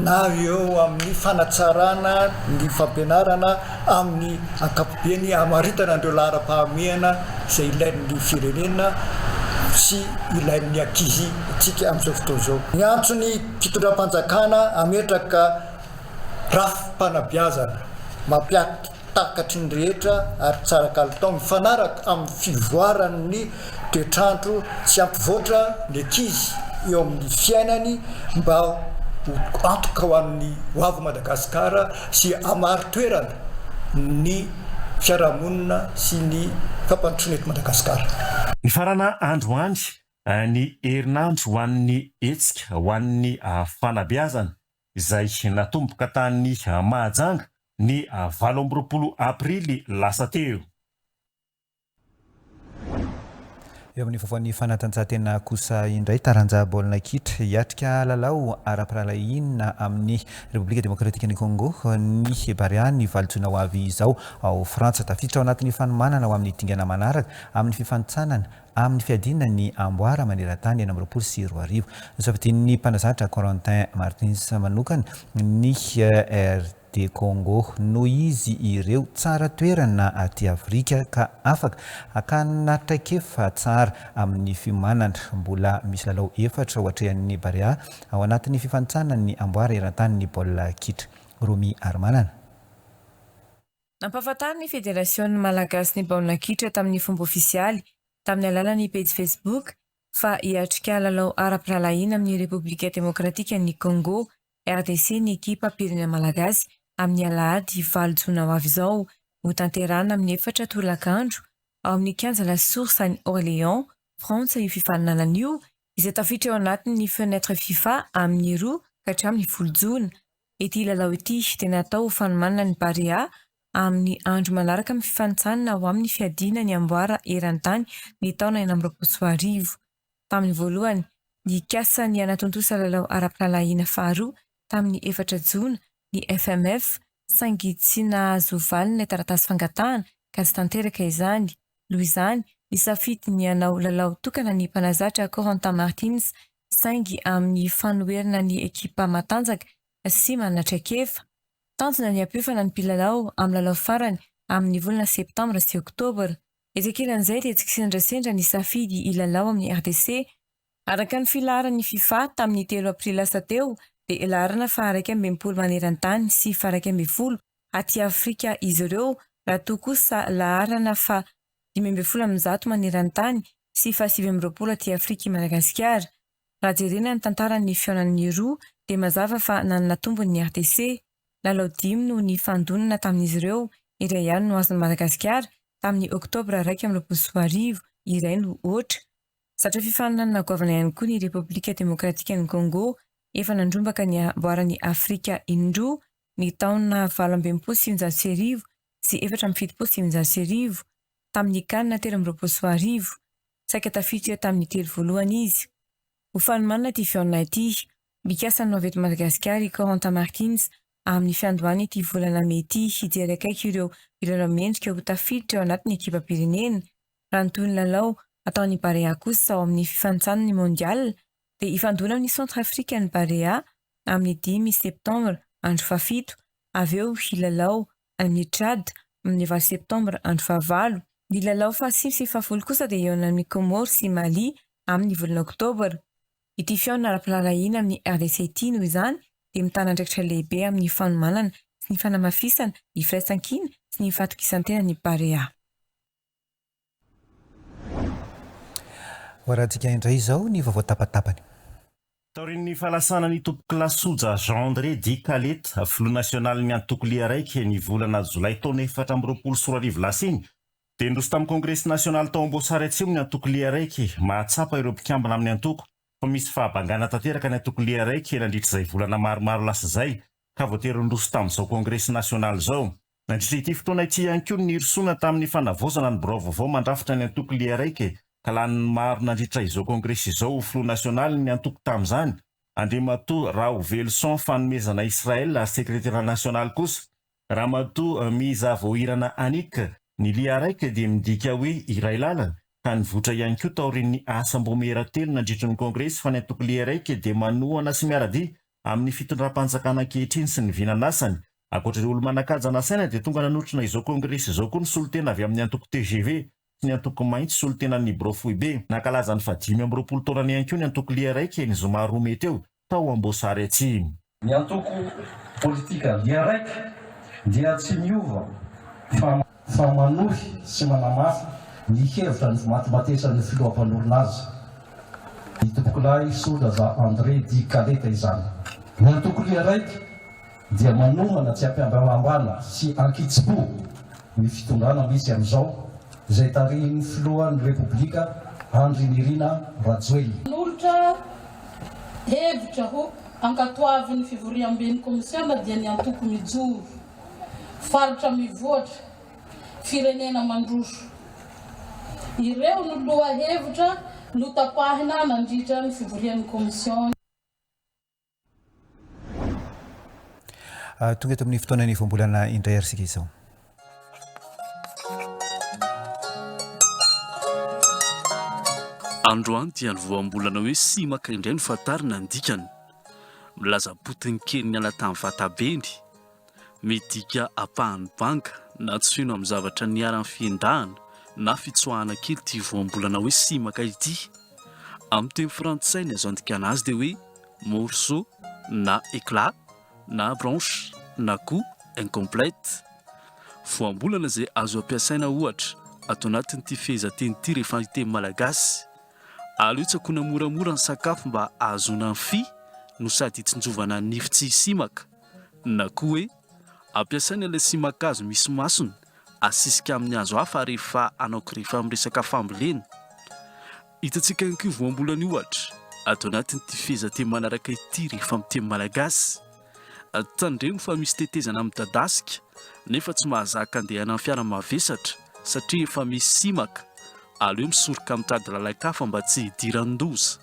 na eo amin'ny fanatsarana ny fampianarana amin'ny ankapobeny amaritana an'ireo laharam-pahamehana izay ilain'ny firenena sy ilain'ny ankizy tsika amin'izao fotoana izao. Ny antsony fitondram-panjakana ametraka rafim-panabeazana mampiaty takatry ny rehetra ary tsara kalitao mifanaraka amin'ny fivoaran'ny toetrandro sy ampivoatra ny ankizy eo amin'ny fiainany mba ho antoka ho an'ny hoavy Madagasikara sy hamaro-toerana ny fiarahamonina sy ny fampandrosoana eto Madagasikara. ny farana andro any ny herinandro ho an'ny hetsika ho an'ny fanabeazana izay natomboka tany Mahajanga ny 20 aprily lasa teo. Eo amin'ny vaovaon'ny fanatanjahantena kosa indray taranja baolina kitra hiatrika lalao ara-piralahinina amin'ny Republika Demokratika ny Congo ny Barea ny valitsona ho avy izao ao Frantsa tafiditra ao anatin'ny fanomanana ho amin'ny dingana manaraka amin'ny fifantsanana amin'ny fiadina ny amboara maneran-tany 2024. Safidian'ny mpanazatra Corentin Martins manokana ny RD Congo no izy ireo tsara toerana aty Afrika ka afaka akanatraikefa tsara amin'ny fimanana mbola misy lalao efatra ohatrehan'ny Barea ao anatin'ny fifantsanan'ny amboara eran-tany baolina kitra. Romy Armanana. Nampahafantariny Federasion Malagasy ny baolina kitra tamin'ny fomba ofisialy tamin'ny alalan'ny page Facebook fa hiatrika lalao ara-piralahinina amin'ny Republika Demokratika ny Congo RDC ny ekipa pirenena Malagasy amin'ny alahady 7 Jona ho avy izao ho tanterana amin'ny 4 tolakandro ao amin'ny 15 la source any Orléans, Frantsa io fifaninanana io izay tafiditra ao anatin'ny fenêtre FIFA amin'ny 2 ka hatramin'ny 10 Jona. Ity lalao ity tena atao fanomanana ny Barea amin'ny andro manaraka amin'ny fifantsanana ao amin'ny fiadina ny amboara eran-tany ny taona 2024. Tamin'ny voalohany, ny kasa ny anatontosa lalao ara-piralahinina faharoa tamin'ny 4 Jona ny FMF saingy tsy nahazo valiny ny taratasy fangatahana ka tsy tanteraka izany. Noho izany, nisafidy ny hanao lalao tokana ny mpanazatra Corentin Martins saingy amin'ny fanoherana ny ekipa matanjaka sy manatraikefa. Tanjona ny ampiofana ny mpilalao amin'ny lalao farany amin'ny volana Septambra sy Oktobra. Ezekilan'izay dia tsikisendra ny safidy ilalao amin'ny RDC. Araka ny filaharan'ny FIFA tamin'ny 3 Aprily lasa teo dia ilarana fa 20 maneran-tany sy 20 aty Afrika izy ireo raha toa kosa laharana fa 15 maneran-tany sy 20 aty Afrika Madagasikara. Raha jerena ny tantaran'ny fionan'ny roa dia mazava fa nanana tombony ny RDC. Lalao 5 no ny fandonana tamin'izy ireo, iray ihany no azon'ny Madagasikara tamin'ny Oktobra 2024, iray no ohatra. Zatra fifaninana goavana ihany koa ny Republika Demokratika ny Congo efa nandrombaka ny amboaran'ny Afrika indroa ny taona 27 sy 17 tamin'ny kanina 13 saika tafiditra tamin'ny 3 voalohany izy. Ho fanomanana ity fiona ity, mikasa ny Novety Madagasikara i Corentin Martins amin'ny fiandohany ity volana mety hijery akaiky ireo ilalao mendrika ho tafiditra ao anatin'ny ekipa pirenena. Raha ny toy ny lalao ataon'ny Barea kosa ao amin'ny fifantsanany mondial dia ifandona amin'ny Centrafrika ny Barea amin'ny 10 Septambra andro 7, avy eo hilalao amin'ny Tchad amin'ny 9 Septambra andro 9. Ny lalao faha-5 sy faha-10 kosa dia eo amin'ny Comore sy Mali amin'ny volana Oktobra. Ity fiona ara-piralahinina amin'ny RDC ity noho izany dia mitana andraikitra lehibe amin'ny fanomanana sy ny fanamafisana, ny firaisan-kina sy ny fatokisantena ny Barea. Hoarantsika indray izao ny vaovao tapatapany. Taorin'ny fahalasana ny tompo-kilasoja Jean-André Di Calette, filoha nasionaly ny antoko liaraiky ny volana Jolay taona 2024 lasiny, dia ndroso tamin'ny Kongresy Nasionaly tao Amboasary Atsimo ny antoko liaraiky mahatsapa ireo mpikambana amin'ny antoko. Fa misy fahabangana tanteraka ny antoko liaraiky nandritra izay volana maromaro lasa izay ka voatery ndroso tamin'izao Kongresy Nasionaly izao. Nandritra ity fotoana ity ihany koa ny irosoana tamin'ny fanavozana ny birao vaovao mandrafitra ny antoko liaraiky ka lany maro nandritra izao Kongresy izao filoha nasionaly ny antoko tamin'izany. Andriamatoa Raovelson fanomezana Israel sekretera nasionaly kosa. Ramatoa Mizavoirana Anika ny liaraiky dia midika hoe iray lalana ka nivoatra ihany koa taorin'ny asa mbomeratelo nandritra ny Kongresy fa ny antoko liaraiky dia manohana sy miaradi amin'ny fitondram-panjakana ankehitriny sy ny vinanasany. Ankoatra olo manakaja nasaina dia tonga nanotrona izao Kongresy izao koa ny solotena avy amin'ny antoko TGV sy ny antoko maintso solotena ny Brofoibe. Nankalaza ny 20 taonany ihany koa ny antoko liaraiky ny zoma roa teo tao Amboasary Atsimo. Ny antoko politika liaraiky dia tsy miova fa manohy sy manamafy ny hevitra ny matimatesan'ny filohampanolona azy. Ny tompokilahy Sodraza André Di Calette izany. Ny antoko liaraiky dia manomana tsy ampiambambana sy ankitspo ny fitondrana misy amin'izao izay tarihin'ny filohan'ny Repoblika Andrinirina Rajoely. N'olotra hevitra ho ankatoavin'ny fivoriam-ben'ny komisiona dia ny antoko mijoro faritra mivoatra firenena mandroso. Ireo no lohahevitra notapahina nandritra ny fivorian'ny komisiona. Tonga eto amin'ny fotoana ny voambolana indray arsika izao. Androany dia ny voambolana hoe simaka indray no fatarina ny dikany. Milaza potiny kely ny ala tamin'ny vatabeny. Medika apahan'ny banka na tsy feno amin'ny zavatra niara-ny fiendahana na fitsoahana kely ty voambolana hoe simaka ity. Amin'ny teny frantsay ny azo andikana azy dia hoe morceau na éclat na branche na koa incomplète. Voambolana izay azo ampiasaina ohatra atao anatin'ity fehezanteny ity rehefa hiteny malagasy. Aleo tsakoana moramora ny sakafo mba ahazoana ny fi no sady hitsinjovana ny nify tsy simaka. Na koa hoe ampiasaina ilay simakazo misy masony asisika amin'ny hazo hafa rehefa anaoko rehefa amin'ny resaka fambolena. Hitantsika ihany koa voambolana io ohatra atao anatin'ity fehezanteny manaraka ity rehefa miteny malagasy. Tandremo fa misy tetezana amin'ny dadasika nefa tsy mahazaka andehana amin'ny fiara mavesatra satria efa misy simaka. Aleo misoroka mitady lalakafa mba tsy hidiran-doza.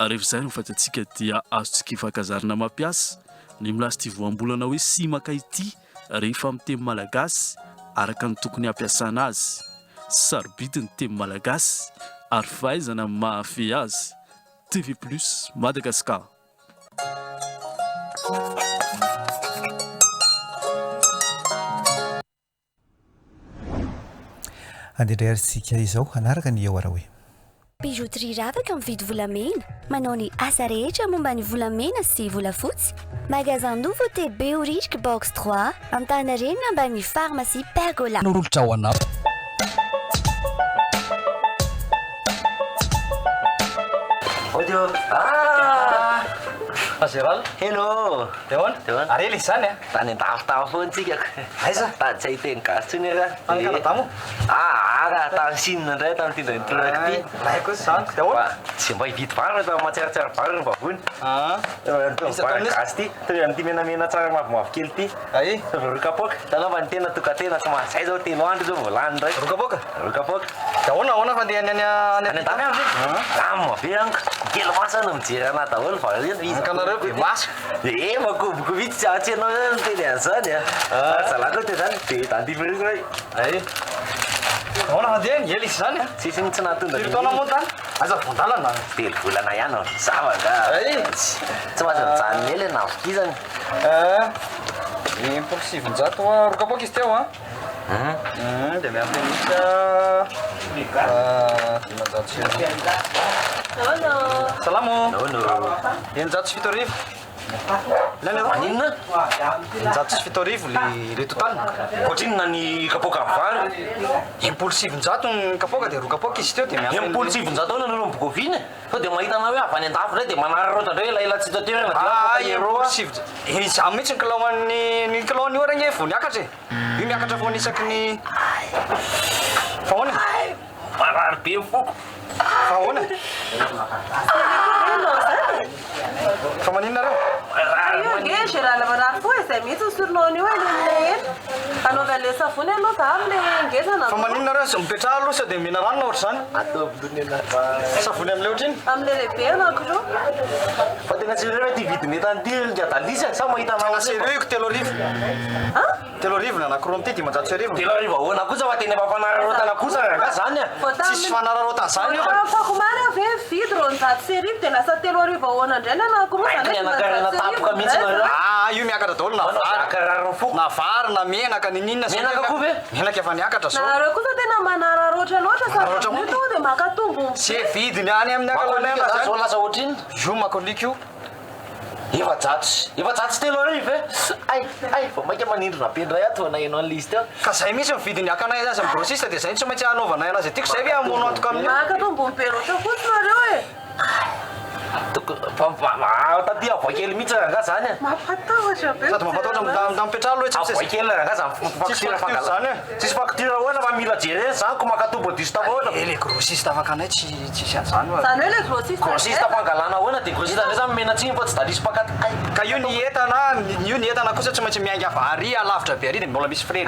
Rehefa izay no fatantsika dia azontsika hifankazarina mampiasa ny milaza ity voambolana hoe simaka ity rehefa miteny malagasy araka ny tokony ampiasana azy. Sarobidy ny teny malagasy ary fahaizana mahafehy azy. TV+ Madagascar. Andendray arsika izao anaraka ny eo ara hoe bijouterie ravaka mividy volamena, manao ny asa rehetra momba ny volamena sy volafotsy. Magasin Nouveauté Béorique Box 3 Antanarena ambany pharmacie Pergola. Norolotra ao anao. Audio. Géral. Hello. Deon. Arely izany a. Tany andafotafo foana tsika. Aiza? Tany tsy ahiteny gasy tsony raha. Tany Kanadamo? Raha tany Chine indray tany tindra nitoraka ty. Laiko izany. Deon. Tsy mba hividy vary fa matsaratsara vary ny vavony. Vary gasy ty. Toy amin'ity menamena tsara mavomavo kely ty. Ai. Rokapoka. Tanaova ny tena tokatena tsy mahazay zao telo andro zao volany ndray. Rokapoka? Rokapoka. Dahoana ahoana fandehany any an-tany aminy? Be anko. Kely masana mijery ana daholo fa izy. Kanareo be maso. Makoboko vitsy tsy atsenao zany teny an'izany a. Zalako te zany be tantifiriko ray. Ai. Ahoana fandehany? Ela izy zany a. Tsisy tsy nahatondra. Firy taona moa tany? Aza vondalana. Telo volana ihany aho. Zavaka. Ai. Tsy mahazo mijanona ela na avy zany. Impolo 700 rokapoka izy teo a. Dia miampinisa 500. Salamo. Enjato sy fito arivo. Inona? Enjato sy fito arivo le total. Ohatrinona ny kapoka vary? Impolo 700 ny kapoka dia roa kapoka izy teo dia miampy. Impolo 700 taona no bokoviana. Fa dia mahita anao hoe avy any an-dafo indray dia manararaota indray elaela-tsy hita teo. Impolo 700. Izaho mihitsy ny kilaony io ragny vao niakatra e. Io miakatra foana isaky ny fahoana. Marary be foko. Fahoana. Fa maninona reo? Io nge Géral marary foa izay mihitsy ny soronao an'io e. Anaova an'ilay savony aloha za amin'ilay ngezana. Fa maninona reo? Mipetraha aloha sao dia mihina rano na ohatry zany? Ataovy savony amin'ilay ohatriny? Amin'ilay lehibe anankiroa. Fa tena tsy reo ty vidiny etan'ity ngadalisa sa mahita ananasy reo iko 3 arivo. 3 arivo na anankiroa am'ty 500 arivo. 3 arivo ahoana kosa fa tena fampanararotana kosa raha zany a. Tsisy fanararotana zany io. Fa kumana ave vidy ronzato sy arivo dia lasa 3 arivo ahoana indray ny anankiroa zany. Anakarana tapoka mihitsy nareo. Io miakatra daholo na vary. Na vary na menaka ny ninona. Menaka koa ve? Menaka efa niakatra zao. Nareo kosa tena manararoatra loatra sa io to dia makatombo. Tsy vidiny any amin'ny akalolena zany. Zao lasa ohatriny. Io makolika io. Efa-jato sy 3 arivo e. Ai, fa maika manindrona be indray ato anahenao an'ilay izy teo. Ka zay mihitsy mividy ny akanay azy amin'ny grossiste dia zay tsy maintsy hanaovanay anazy atiako zay ve hamono antoka amin'ny. Makatombo mibe loatra fotsy nareo e. taty avoakely mihitsy ranga zany mampatahotra be sady mampatahotra mipetraha aloha avoakely ranga zany facture fangalana tsisy facture ahoana fa mila jereny zany ko makatobo dista ahoana le grossiste afaka anay tsisy an'zany zany hoe le grossiste fangalana ahoana de grossiste ndray zany menatsiny fa tsy da lisy pakat ka io ny entana kosa tsy maintsy miainga vary alavitra be ary de mbola misy frere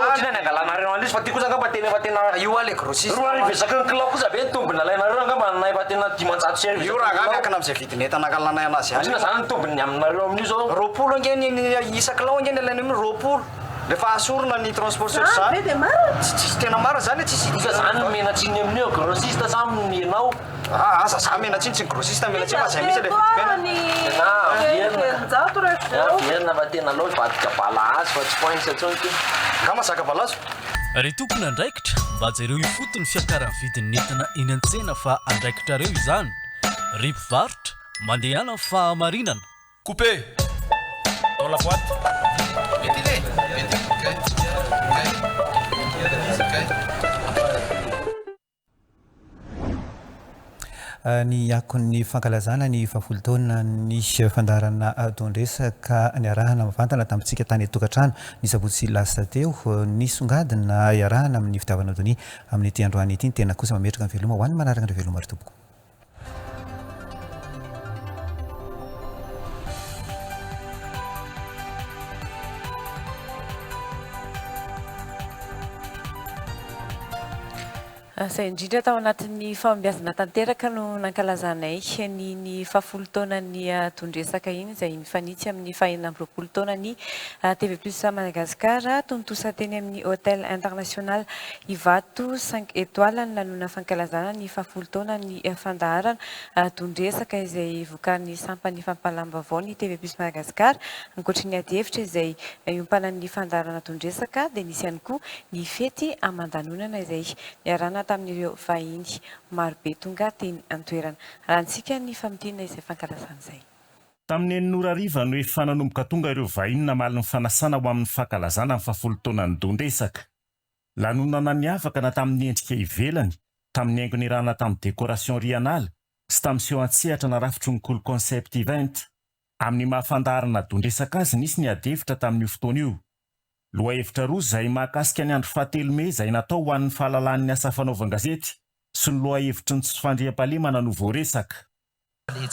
ohatrany angalanareo an'izy fa ty kosa angamba tena efa tena io a le grossiste roa arivesaky ny kilao kosa be tombony alainareo angamba nanay efa tena dimanjato sy io raha nga miakina am'izay vidiny entana angalanay anazy any zany tombony aminareo amin'io zao roapolo angeny isa-kilao angeny alaina amin'ny roapolo rehefa asorona ny transporteur zany tsisy tena marina zany tsisy isa zany menatsiny amin'io grossiste samy menao asa za menatsiny tsy grossiste menatsiny fa zay misy le vienna fa tena anao vadika balahazo fa tsy pointsy atsony ty nga masaka balazo ry tompony andraikitra mba jereo ifotony fiakaran'ny vidiny entana eny an-tsena fa andraikitra reo izany ry mpivarotra mandehana fahamarinana coupé dans la boîte ventilé ny akon'ny fankalazana ny fahafolo taona ny fandarana dondresaka ny arahana mavantana tamintsika tany tokantrano ny sabotsy lasa teo ny songadina iarahana amin'ny fitiavana doni amin'ny ity androany ity ny tena kosa mametraka ny veloma ho an'ny manaraka ny veloma ry tompoko Zay indrindra tao anatin'ny fahombiazana tanteraka no nankalazanay ny fahafolo taona ny tondresaka iny izay mifanitsy amin'ny fahaenina amby roapolo taona ny TV Plus Madagasikara tontosa teny amin'ny hôtel international Ivato 5 étoiles ny lanona fankalazana ny fahafolo taona ny fandaharana tondresaka izay vokarin'ny sampany fampalam-bavao ny TV Plus Madagasikara ankoatry ny ady hevitra izay iompana ny fandaharana tondresaka dia nisy ihany koa ny fety aman-danonana izay niarahana tamin'ireo vahiny marobe tonga teny antoerana rahantsika ny famidina izay fankalazana izay tamin'ny enin'ora ariva no efa nanomboka tonga ireo vahiny namaly ny fanasana ho amin'ny fankalazana amin'ny fahafolo taonany dondresaka lanonana niavaka na tamin'ny endrika ivelany tamin'ny haingo nirahana tamin'ny décoration rianala sy tamin'ny seho an-tsehatra narafitry ny cool concept event amin'ny mahafandaharana dondresaka azy nisy ny adevitra tamin'io fotoana io loha hevitra roa izay mahakasika ny andro fahatelo me izay natao ho an'ny fahalalan'ny asa fanaovan-gazety sy ny loha hevitry ny tsy fandriam-pahalemana no voaresaka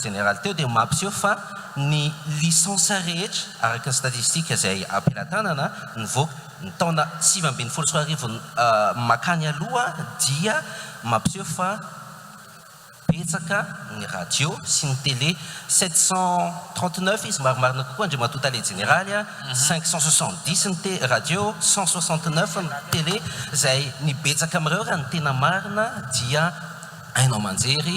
général teo dia mampiseho fa ny lisansa rehetra araka ny statistika izay ampelantanana nivoaka ny taona 2024 makany aloha dia mampiseho fa betsaka ny radio sy ny télé 739 izy marimarina kokoa ndre mahatota le généraly 570 ny radio 169 ny télé izay ny betsaka amin'ireo raha ny tena marina dia hainao manjery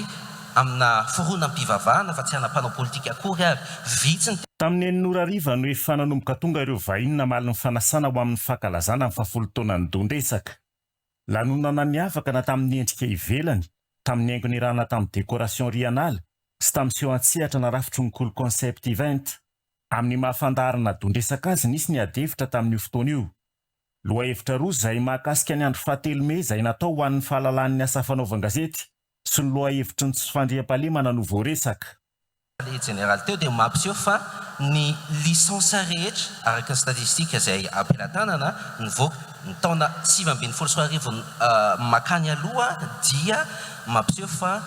amina foronam-pivavahana fa tsy hanam-panao politika akory ary vitsy tamin'ny enin'ora ariva no efa nanomboka tonga ireo vahiny namaly ny fanasana ho amin'ny fankalazana amin'ny fahafolo taonany dondresaka lanonana niavaka na tamin'ny endrika ivelany tamin'ny haingo nirahana tamin'ny décoration rianala sy tamin'ny seho an-tsehatra narafitry ny cool concept event amin'ny mahafandaharana dondresaka azy nisy ny adevitra tamin'io fotoana io loha hevitra roa izay mahakasika ny andro fahatelo me izay natao ho an'ny fahalalan'ny asa fanaovan-gazety sy ny loha hevitry ny tsy fandriam-pahalemana no voaresaka général teo dia mampiseho fa ny lisansa rehetra araka ny statistika izay ampelantanana nivoaka ny taona 2024 makany aloha dia mampiseho fa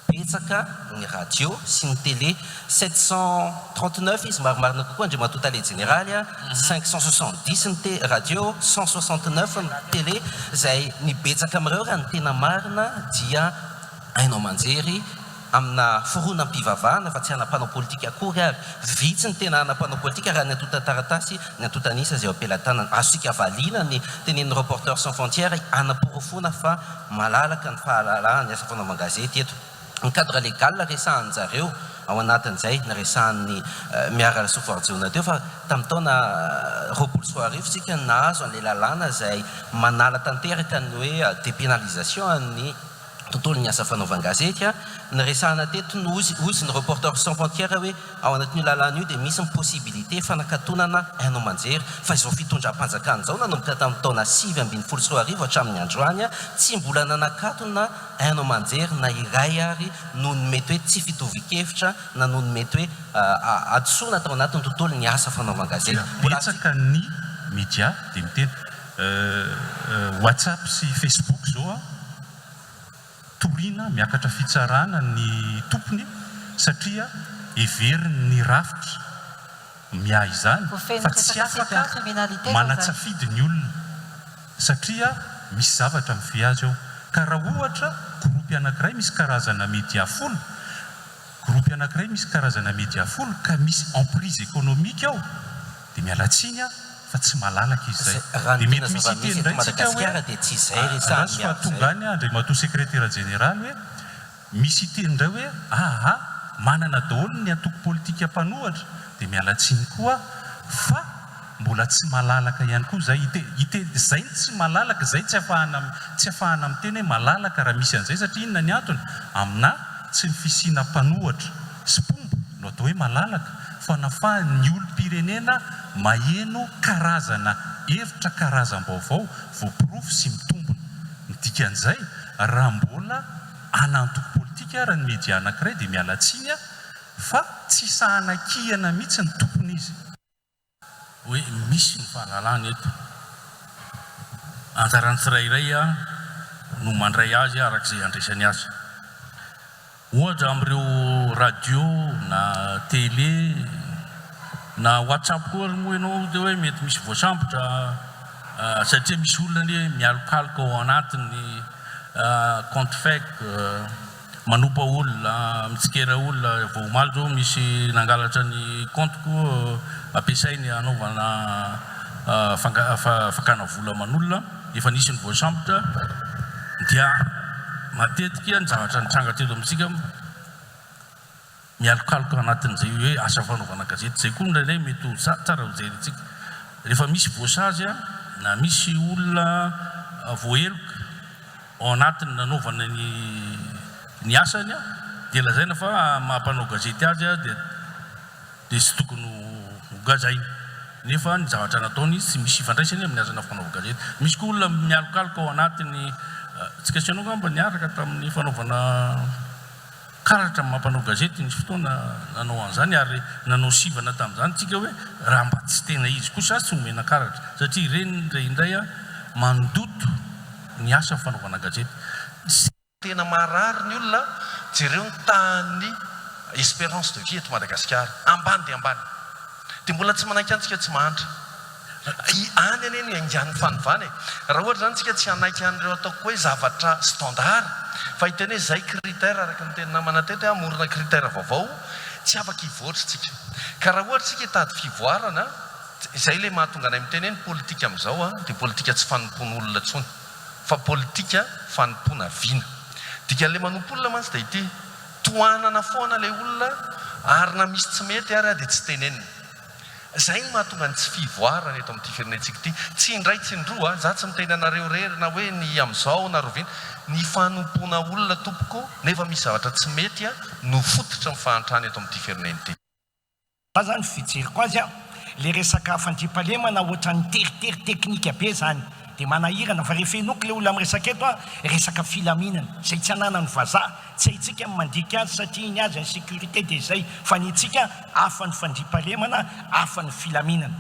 betsaka ny radio sy ny télé 739 izy marimarina kokoa ndre mahatota le généraly 570 ny radio 169 ny télé izay ny betsaka amin'ireo raha ny tena marina dia hainao manjery amina foronam-pivavahana fa tsy hanam-panao politika akory ary vitsy ny tena hanam-panao politika raha ny antota taratasy ny antota anisa izay ampelantanana azosika valina ny tenen'ny reporter sans frontière anaporofona fa malalaka ny fahalalahany asa fanaovan-gazety eto ny cadre légal resahan'zareo ao anatin'izay nyresahan'ny miarala sofarjona teo fa tamin'ny taona roapolo sy roa arivo tsika nahazo an'ilay lalàna izay manala tanteraka ny hoe dépénalisation ny tontolo ny asa fanaovan-gazety ny resahana teto no ozy ny reporter sans frontière hoe ao anatin'io lalàna io dia misy ny possibilité fanakatonana hainao manjery fa izao fitondram-panjakana izao nanomboka tamin'ny taona 2024 hatramin'ny androany tsy mbola nanakatona hainao manjery na iray ary no ny mety hoe tsy fitovikevitra na no ny mety hoe adosoana tao anatin'ny tontolo ny asa fanaovan-gazety betsaka ny média dia miteny WhatsApp sy Facebook zao toriana miakatra fitsarana ny tompony satria everiny ny rafitra miahy izany fa tsy afaka manatsafidy ny olona satria misy zavatra mify azy ao ka raha ohatra gropy anankiray misy karazana média folo gropy anankiray misy karazana média folo ka misy emprise économique ao dia mialatsiny fa tsy malalaka izy zay dia mety misy itendraitsika hoe tonga any andray mato secrétaire général hoe misy itendray hoe manana daholo ny antoko politika mpanohatra dia mialatsiny koa fa mbola tsy malalaka ihany koa zay zay tsy malalaka zay tsy afahana miteny hoe malalaka raha misy an'izay satria inona ny antony amina tsy ny fisiana mpanohatra sy pombo no atao hoe malalaka fa nafahan'ny olom-pirenena maheno karazana hevitra karazam-baovao voapirofo sy mitombona midikan'izay raha mbola anantoko politika raha ny média anankiray dia mialatsiny fa tsy sahanakihana mihitsy ny tompony izy hoe misy ny fahalalana eto anjarany tsirairay no mandray azy arak'izay andraisany azy ohatra amin'ireo radio na télé na WhatsApp koa moa ianao dia hoe mety misy voasambotra satria misy olona ny mialokaloka ao anatin'ny compte fake manompa olona mitsikera olona vao omaly zao misy nangalatra ny compte koa ampiasainy anaovana fakana vola aman'olona efa nisy ny voasambotra dia matetika ny zavatra nitranga teto amintsika mialokaloka anatin'izay hoe asa fanaovana gazety zay koa ndraindray mety ho tsara ho jerentsika rehefa misy voasazy na misy olona voaheloka ao anatiny nanaovana ny asany dia lazaina fa mampanao gazety azy dia tsy tokony hogazaina nefa ny zavatra nataony izy tsy misy ifandraisany amin'ny asana fanaova gazety misy koa olona mialokaloka ao anatiny tsika sy anao ngamba niaraka tamin'ny fanaovana karatra mampanao gazety nisy fotoana nanao an'izany ary nanao sivana tamin'izany tsika hoe raha mba tsy tena izy kosa tsy homena karatra satria ireny indray mandoto ny asa fanaovana gazety tena marary ny olona jereo ny tany espérance de vie eto Madagasikara ambany dia ambany dia mbola tsy manaiky antsika tsy mahantra any aneny aingan'ny fanovana raha ohatra zany tsika tsy hanaiky an'ireo ataoko hoe zavatra standard fa hiteny hoe zay critère araka ny teny namana teto hoe amorona critère vaovao tsy afaka hivoatra tsika ka raha ohatra tsika hitady fivoarana izay le mahatonga anay miteny hoe ny politika amin'izao dia politika tsy fanompona olona tsony fa politika fanompona vina dikan'le manompo olona mantsy dia ity toanana foana le olona ary na misy tsy mety ary dia tsy tenenina zay ny mahatonga ny tsy fivoarana eto amin'ity firenentsika ity tsy indray tsy indroa za tsy miteny anareo rerina hoe ny amin'izao na rovina ny fanompona olona tompoko nefa misy zavatra tsy mety no fototra mifahantrany eto amin'ity firenena ity fa zany fijeriko azy le resaka fandriampahalemana ohatra ny teritery teknika be zany dia manahirana fa rehefa enoko le olona miresaka eto resaka filaminana zay tsy anana ny vazaha tsy haitsika mandika azy satria iny azy ny sécurité dia zay fa ny itsika hafa ny fandriampahalemana hafa ny filaminana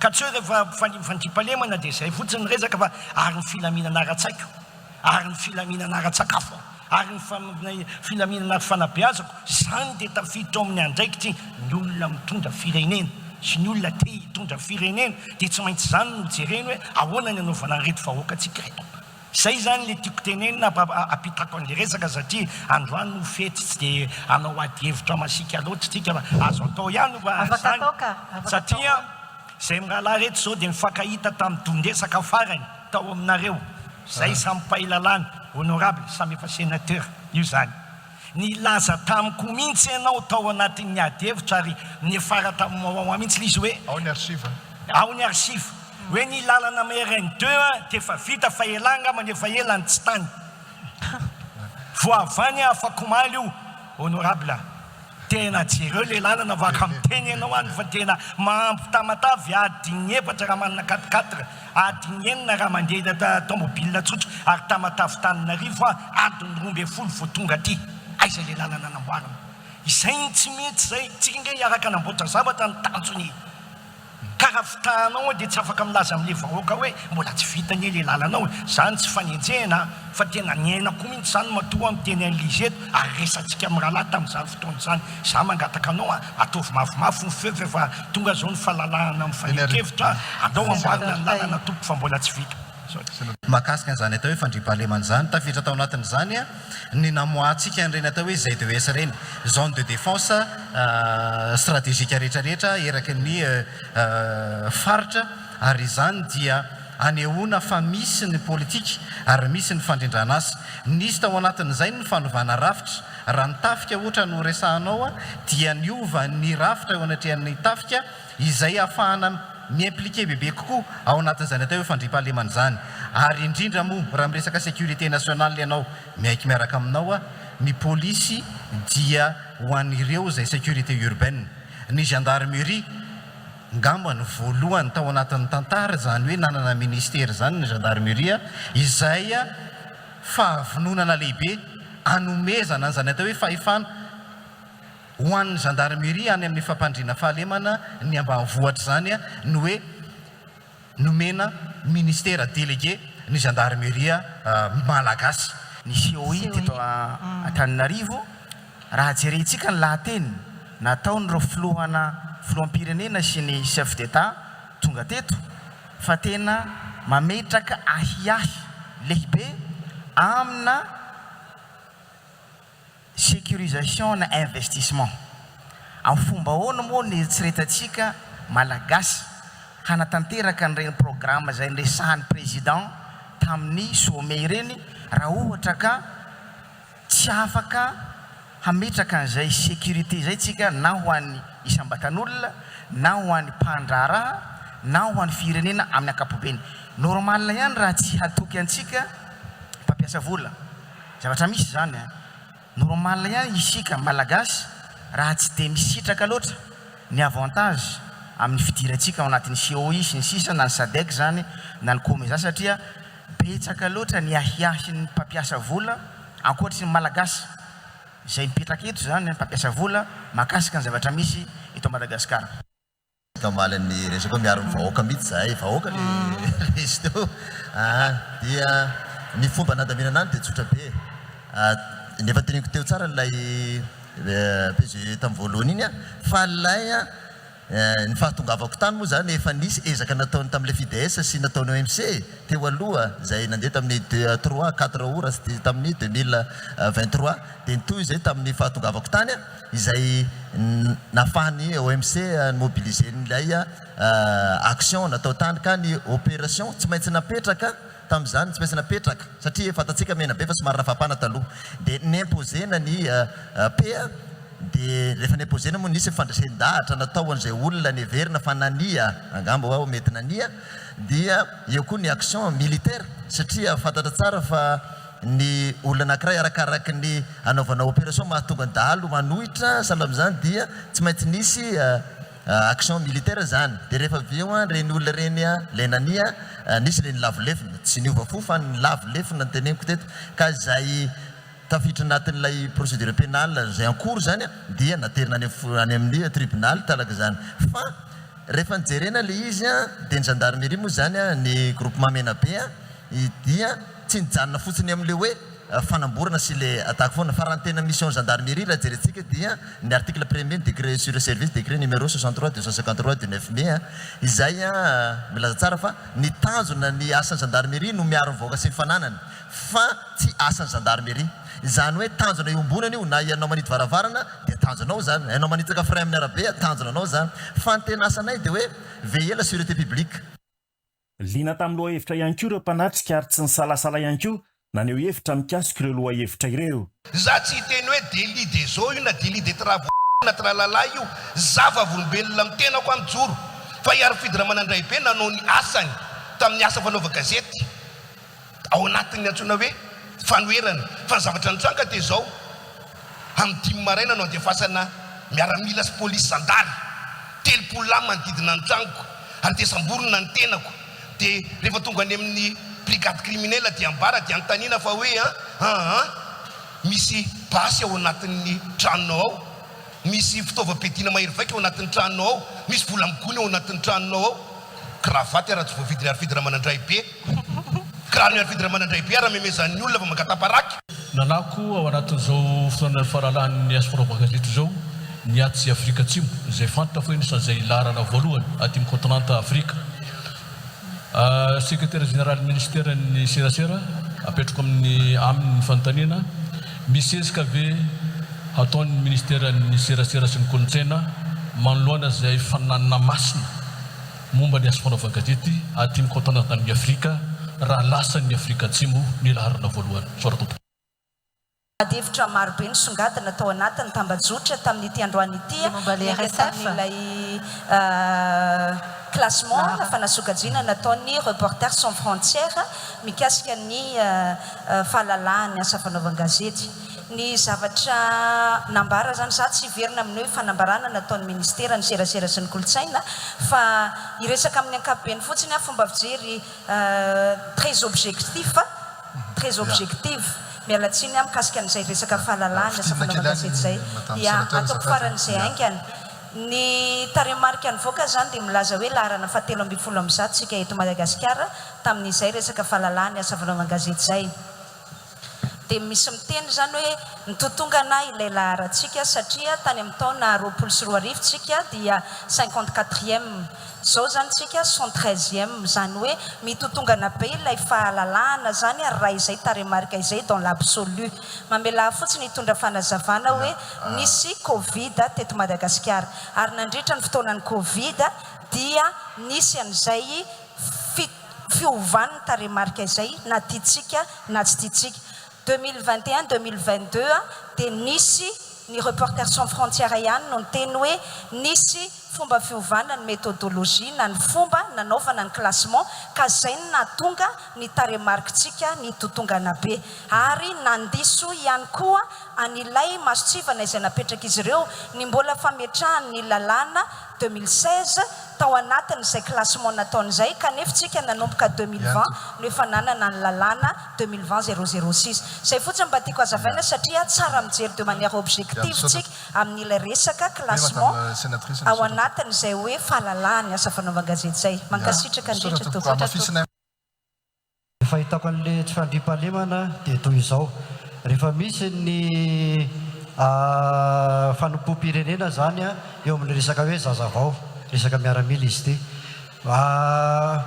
ka tsy hoe rehefa fandriampahalemana dia zay fotsiny ny resaka fa ary ny filaminana ara-tsaiko ary ny filaminana ara-tsakafo ary ny filaminana fanabeazako zany dia tafiditra ao amin'ny andraikitsy ny olona mitondra firenena sy ny olona te hitondra firenena dia tsy maintsy zany no jereny hoe ahoana ny anaovana reto vahoaka tsika reto zay zany le tiako tenenina apitrako an'le resaka satria androany no fety tsy dia anao ady hevitra masika loatra tsika fa azo atao ihany zany satria zay mirahala reto zao dia mifankahita tamin'ny dondresaka farany tao aminareo zay sampahilalana honorable samy efa sénateur io zany ny laza tamiko mihitsy ianao tao anatin'ny ady hevitra ary ny afara tamin'ny mihitsy lizy hoe ao ny archive hoe ny lalana RN2 dia efa vita fa elanga manefa elany tsy tany voavany afako maly io honorable tena jereo le lalana vaka amin'ny teny ianao any fa tena mampitamataavy adiny efatra raha manana 4-4 adiny enina raha mandeha tomobile tsotso ary tamatavy Tananarivo adiny 12 vao tonga aty aiza le lalana namboarina izay tsy mety zay tsika nge hiaraka namboatra zavatra ny tanjony karaha fitanao dia tsy afaka milaza amin'le vahoaka hoe mbola tsy vitany le lalanao zany tsy fanenjehana fa tena niaina koa mihitsy zany matoa amin'ny teny an'lizeto ary resantsika amin'ny rahalahy tamin'izany fotoana izany za mangataka anao ataovy mafimafy ny feo fa tonga zao ny fahalalahana amin'ny fanekevitra andao amboarina ny lalana tompo fa mbola tsy vita mahakasika an'izany atao hoe fandriam-pahalemana izany tafiditra tao anatin'izany ny namoatsika an'ireny atao hoe ZDS reny zone de défense stratégique rehetrarehetra eraky ny faritra ary izany dia anehoana fa misy ny politika ary misy ny fandrindrana azy nisy tao anatin'izay ny fanovana rafitra raha ny tafika ohatra no resahanao dia niova ny rafitra eo anatrehan'ny tafika izay ahafahana miimpliqué bebe kokoa ao anatin'izany atao hoe fandriam-pahalemana izany ary indrindra moa raha miresaka sécurité nationale ianao miaiky miaraka aminao ny polisy dia ho an'ireo zay sécurité urbaine ny gendarmerie ngamba ny voalohany tao anatin'ny tantara zany hoe nanana ministère zany ny gendarmerie izay fahavononana lehibe anomezana an'izany atao hoe fahefana ho an'ny gendarmerie any amin'ny fampandriana fahalemana ny ambanivohatra zany no hoe nomena ministère délégué ny gendarmerie malagasy ny COI teto Antananarivo raha jerentsika ny lahateny nataon'ireo filoham-pirenena sy ny chef d'état tonga teto fa tena mametraka ahiahy lehibe amina sécurisation na investissement amin'ny fomba ahoana moa ny eritreretantsika malagasy hanatanteraka n'ireny programme zay niresahan'ny président tamin'ny sommet ireny raha ohatra ka tsy afaka hametraka an'izay sécurité zay tsika na ho an'ny isam-batan'olona na ho an'ny mpandraraha na ho an'ny firenena amin'ny ankapobeny normal ihany raha tsy hatoky antsika mpampiasa vola zavatra misy zany normal ihany isika malagasy raha tsy dia misitraka loatra ny avantage amin'ny fidirantsika ao anatin'ny COI sy ny sisa na ny SADC zany na ny COMESA satria betsaka loatra ny ahiahy ny mpampiasa vola ankoatry ny malagasy izay mipetraka eto zany mpampiasa vola mahakasika ny zavatra misy eto Madagasikara. Kamalan'ny resaka miaro ny vahoaka mihitsy zay vahoaka le izy teo dia ny fomba nadaminana any dia tsotra be nefa teneniko teo tsara ilay PG tamin'ny voalohany iny fa lay ny fahatongavako tany moa zany efa nisy ezaka nataony tamin'le FIDES sy nataony OMC teo aloha zay nandeha tamin'ny 3-4 ora tamin'ny 2023 dia nitoy zay tamin'ny fahatongavako tany izay nafahany OMC mobiliser nilay action natao tany ka ny opération tsy maintsy napetraka tamin'izany tsy maintsy napetraka satria fatatsika mena be fa somary nafapana taloha dia nimposena ny PA dia rehefa nimposena moa nisy fandraisan-dahatra natao an'izay olona neverina fa nania angamba ao mety nania dia eo koa ny action militaire satria fantatra tsara fa ny olona anankiray arakaraky ny anaovana opération mahatonga dahalo manohitra sahala amin'izany dia tsy maintsy nisy action militaire zany dia rehefa avy eo reny olona reny lay nania nisy le ny lavolefina tsy niova fo fa ny lavolefina ny teneniko teto ka zay tafiditra anatin'ilay procédure pénale zay encours zany dia naterina any amin'ny tribunal talaka zany fa rehefa nijerena le izy dia ny gendarmerie moa zany ny groupement mena be dia tsy nijanona fotsiny amin'le hoe fanamborana sy le atako foana fa raha ny tena mission gendarmerie raha jerentsika dia ny article 1er décret sur le service décret numéro 63 253 du 9 mai izay milaza tsara fa ny tanjona ny asan'ny gendarmerie no miaro ny vahoaka sy ny fananany fa tsy asan'ny gendarmerie zany hoe tanjona iombonana io na ianao manidy varavarana dia tanjonao zany ianao manitsaka frein amin'ny arabe tanjonanao zany fa ny tena asanay dia hoe veiller la sûreté publique liana tamin'ny loha hevitra ihany koa ireo mpanatrika ary tsy ny salasala ihany koa naneo hevitra mikasika ireo loha hevitra ireo za tsy hiteny hoe délit des eaux io na délit des travaux na tralala io zava-volombelona mitenako amin'ny joro fa iary manandray be nanao ny asany tamin'ny asa fanaova gazety ao anatiny antsoina hoe fanoerana fa ny zavatra nitranga te zao amin'ny 10 maraina no dia fasana miaramila sy polisy sandary 30 lamy manodidina ny tragnoko ary dia samborona ny tenako dia rehefa tonga any amin'ny brigade criminelle dia ambara dia antanina fa hoe misy basy ao anatin'ny tranonao ao, misy fitaovam-piadiana mahery vaika ao anatin'ny tranonao ao, misy vola migony ao anatin'ny tranonao ao. Kravaty raha tsy voavidiny arifidina manandray be. Kiraha ny arifidina manandray be raha memezan'ny olona fa mankataparaky. Nanako ao anatin'izao fotoana faralahan'ny Aspirova Gazety zao niatsy Afrika Atsimo izay fantatra fa anisan'izay larana voalohany aty amin'ny kontinanta Afrika. Secrétaire général ministère ny serasera apetrako amin'ny fanontaniana misesika ve ataon'ny ministère ny serasera sy ny kolontsaina manoloana izay fananana masina momba ny Aspirova Gazety aty amin'ny kontinanta ny Afrika raha lasan'ny Afrika Atsimo ny larana voalohany. Soratompo. Adevitra maro be nisongadina tao anatiny tambajotra tamin'ity androany ity tamin'ilay classement fanasokajina nataon'ny Reporters sans frontières mikasika ny fahalalahany asa fanaovan-gazety. Ny zavatra nambara zany za tsy verina amin'ny hoe fanambarana nataon'ny ministera ny serasera sy ny kolotsaina fa iresaka amin'ny ankapobeny fotsiny a fomba fijery très objectif mialatsiny a mikasika an'izay resaka fahalalahany asa fanaovan-gazety zay ia ataoko faran'izay haingany. Ny taremarika nivoaka zany dia milaza hoe laharana fahatelo ambin'ny folo amby zato tsika eto Madagasikara tamin'izay resaka fahalalahany asa fanaovan-gazety zay. Dia misy miteny zany hoe nitotongana ilay laharatsika satria tany amin'ny taona 24 tsika dia 54e, zao zany tsika 113e, zany hoe mitotongana be ilay fahalalahana zany ary raha izay taremarika izay dans l'absolu. Mamela fotsiny hitondra fanazavana hoe nisy Covid teto Madagasikara ary nandritra ny fotoanan'ny Covid dia nisy an'izay fiovan'ny taremarika izay na tiatsika na tsy tiatsika. 2021-2022 dia nisy ny Reporters sans frontières ihany no niteny hoe nisy fomba fiovana ny méthodologie na ny fomba nanaovana ny classement ka zay ny nahatonga ny taremarikitsika ny totongana be ary nandiso ihany koa an'ilay masotsivana izay napetraka izy ireo ny mbola fametrahany lalàna 2016 tao anatin' izay classement nataon'izay kanefa tsika nanomboka 2020 no efa nanana ny lalàna 2020-006. Zay fotsiny mba tiako hazavaina satria tsara mijery de manière objective tsika amin'ilay resaka classement ao anatin' izay hoe fahalalahany asa fanaovan-gazety zay. Mankasitraka andritra tokotra. Efa hitako an'ilay tsy fandriam-pahalemana dia toy izao. Rehefa misy ny fanompoam-pirenena zany eo amin'ny resaka hoe zazavao, resaka miaramila izy ty.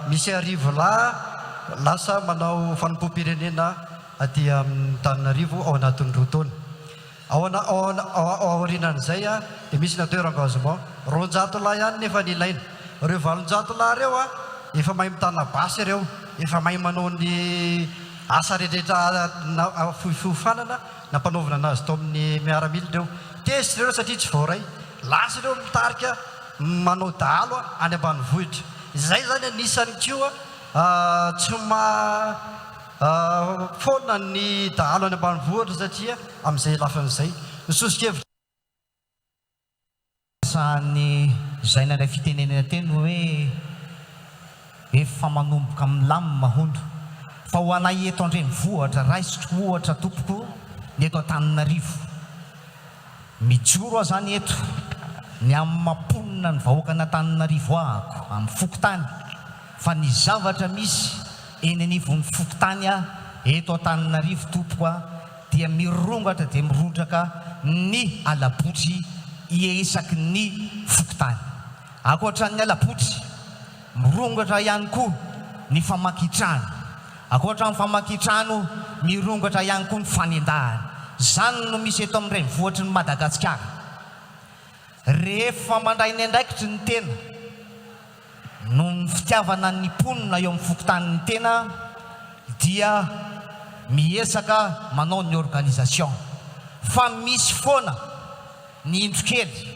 Misy arivo lasa manao fanompoam-pirenena aty amin'ny Antananarivo ao anatin'ny roa taona. Ao aorinan'izay dia misy natao engagement 200 lahy ihany nefa nilaina. Reo 700 lahy reo efa mahay mitana basy reo, efa mahay manao ny asa rehetrarehetra fiofanana nampanaovana anazy tao amin'ny miaramila reo. Tesy reo satria tsy voaray, lasa reo mitarika manao dahalo any ambanivohitra. Izay zany anisany koa tsy foana ny dahalo any ambanivohitra satria amin'izay lafan'izay nisosokevitra. Sany izay nandray fitenenena teny hoe efa manomboka amin'ny lamy mahondo fa ho anay eto andrenivohitra raisitro ohatra tompoko ny eto Antananarivo mijoro aho zany eto ny amin'ny mamponina ny vahoaka an'Antananarivo ahako amin'ny fokotany fa ny zavatra misy eny anivon'ny fokotany eto Antananarivo tompoko dia mirongatra dia mirondraka ny alabotry iesaky ny fokotany. Akoatran'ny alabotry mirongatra ihany koa ny famakitrano. Akoatran'ny famakitrano mirongatra ihany koa ny fanendahana. Zany no misy eto amin'ny renivohitry ny Madagasikara. Rehefa mandray ny andraikitry ny tena no ny fitiavana ny mponina eo amin'ny fokotanin'ny tena dia miesaka manao ny organisation. Fa misy foana ny indrokely,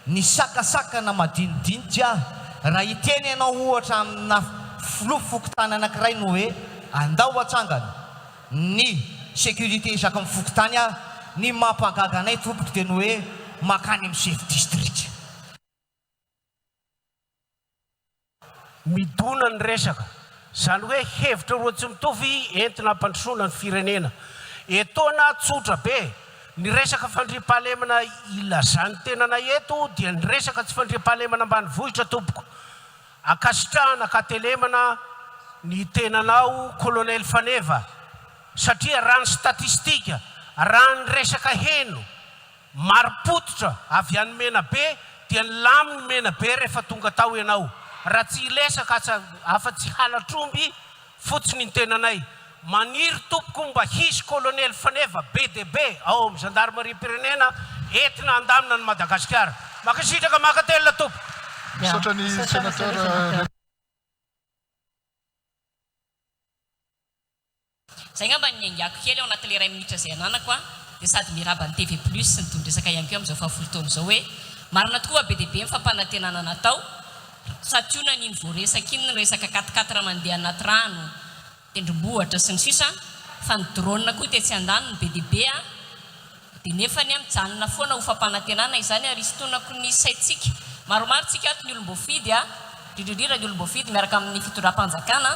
ny sakasakana madinidinika raha iteny ianao ohatra amina fokotany anankiray no hoe andao atsangana ny sécurité isaky mifokotany a ny mampagaga anay tompoko teny hoe makany amin'ny chef district. Midona ny resaka zany hoe hevitra roa tsy mitovy entina ampandrosoana ny firenena. Etona tsotra be ny resaka fandriampahalemana ilazany tenana eto dia ny resaka tsy fandriampahalemana ambanivohitra tompoko. Akasitrahana katelemana ny tenanao Colonel Faneva satria raha ny statistika, raha ny resaka heno maripototra avy any Menabe dia laminy Menabe rehefa tonga tao ianao. Raha tsy ilesaka afa-tsy halatromby fotsiny ny tenanay. Maniry tompoko mba hisy Colonel Faneva BDB ao amin'ny gendarmerie pirenena entina andamina ny Madagasikara. Makasitraka makatelina tompoko. Misaotrany sénateur. Zay ngamba ny angako kely ao anatin'ilay iray minitra izay ananako a dia sady miraba ny TV Plus ny tondresaka ihany koa amin'izao fahafolo taona izao hoe marina tokoa BDB mifampanantenana natao sationany iny voaresaka iny ny resaka 4x4 mandeha anaty rano tendrombohitra sy ny sisa fa ny drone koa tetsy andany ny BDB a dia nefa ny mijanona foana ho fampanantenana izany ary isitonako ny saitsika maromaro tsika ato ny olom-boafidy a indrindra ny olom-boafidy miaraka amin'ny fitondram-panjakana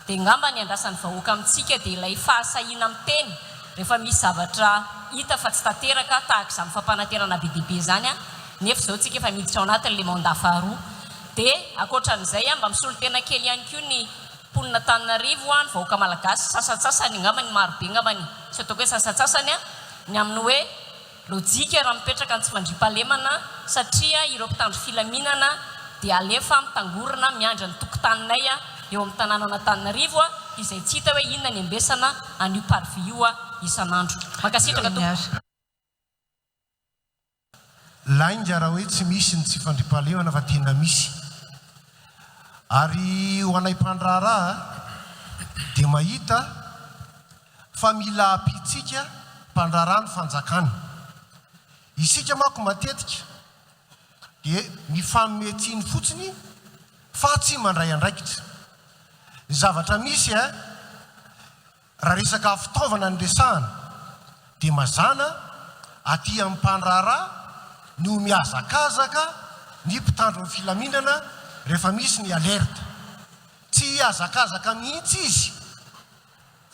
dia ngamba ny andrasan'ny vahoaka amintsika dia ilay fahasahina amin'ny teny rehefa misy zavatra hita fa tsy tanteraka tahaka izany fampanantenana BDB zany a nefa izao tsika efa miditra ao anatin'ilay mandat faharoa dia akoatran'izay a mba misolo tena kely ihany koa ny mponina Antananarivo a ny vahoaka malagasy sasatsasany ngamba ny marobe ngamba ny tsy ataoko hoe sasatsasany a ny amin'ny hoe lojika raha mipetraka ny tsy fandriampahalemana satria ireo mpitandro filaminana dia alefa mitangorona miandra ny tokotaninay a eo amin'ny tanàna Antananarivo a izay tsy hita hoe inona ny ambesana an'io parvy io a isan'andro. Makasitraka tompoko. Lainga raha hoe tsy misy ny tsy fandriampahalemana fa tena misy. Ary ho anay mpandraharaha dia mahita fa mila apitsika mpandraharaha ny fanjakana. Isika manko matetika dia mifanometsiny fotsiny fa tsy mandray andraikitra. Ny zavatra misy raha resaka fitaovana ny resahana dia mazana aty amin'ny mpandraharaha no miazakazaka ny mpitandro ny filaminana rehefa misy ny alerta. Tsy azakazaka mihitsy izy.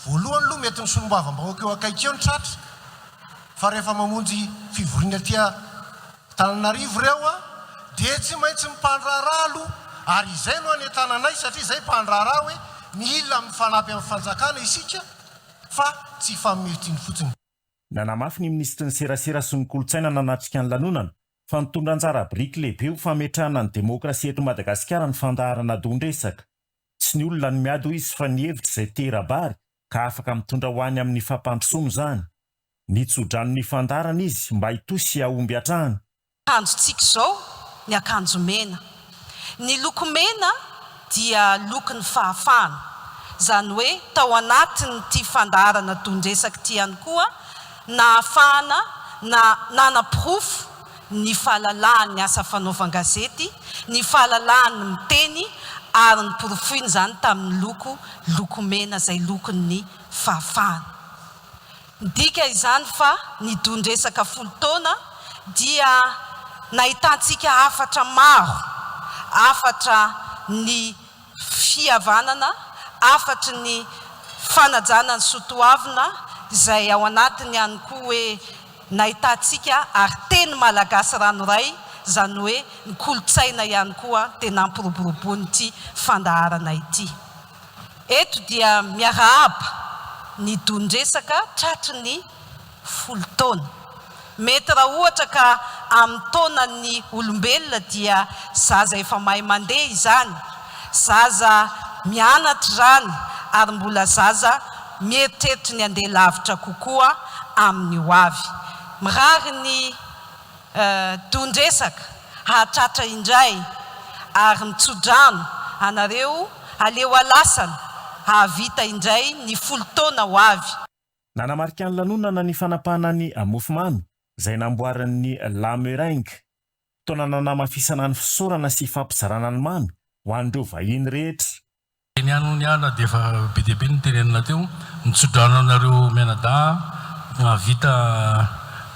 Voalohany aloha mety ny solombavam-bahoaka eo akaiky eo ny tratra. Fa rehefa mamonjy fivoriana tia Antananarivo reo dia tsy maintsy mpandraharaha aloha. Ary izay no any tananay satria izay mpandraharaha hoe mila mifanampy amin'ny fanjakana isika fa tsy fanometsiny fotsiny. Nanamafy ny ministry ny serasera sy ny kolotsaina nanatrika ny lanonana fa nitondra anjara biriky lehibe ho fametrahana ny demokrasia eto Madagasikara ny fandaharana dondresaka. Tsy ny olona ny miady ho izy fa ny hevitra izay tera-bary ka afaka mitondra ho any amin'ny fampandrosoana izany. Nitsodrano ny fandaharana izy mba hitosy ahomby hatrahana. Akanjontsika izao ny akanjo mena. Ny loko mena dia lokon'ny fahafahana. Zany hoe tao anatiny ty fandaharana dondresaka ty ihany koa na afahana na nanaprofo ny fahalalan'ny asa fanaovan-gazety, ny fahalalan'ny miteny ary ny porofiny zany tamin'ny loko mena izay lokon'ny fahafahana. Dika izany fa ny dondresaka folo taona dia nahitantsika afatra maro, afatra ny fihavanana, afatra ny fanajana ny sotoavina izay ao anatiny ihany koa hoe nahitantsika ary teny malagasy ranoray zany hoe ny kolotsaina ihany koa tena ampiroboroboany ity fandaharana ity. Eto dia miarahaba ny dondresaka tratry ny folo taona. Mety raha ohatra ka amin'ny taonan'ny olombelona dia zaza efa mahay mandeha izany, zaza mianatra zany ary mbola zaza mieritreritra ny andeha lavitra kokoa amin'ny ho avy. Mirary ny dondresaka hahatratra indray ary mitsodrano anareo aleo alasana hahavita indray ny folo taona ho avy. Nanamarika ny lanonana ny fanapahana ny mofomamy izay namboarin'ny La Meringue. Taona nanamafisana ny fisaorana sy fampizarana ny mamy ho an'ireo vahiny rehetra. niana dia efa be dia be ny tenenina teo nitsodranao anareo mianada vita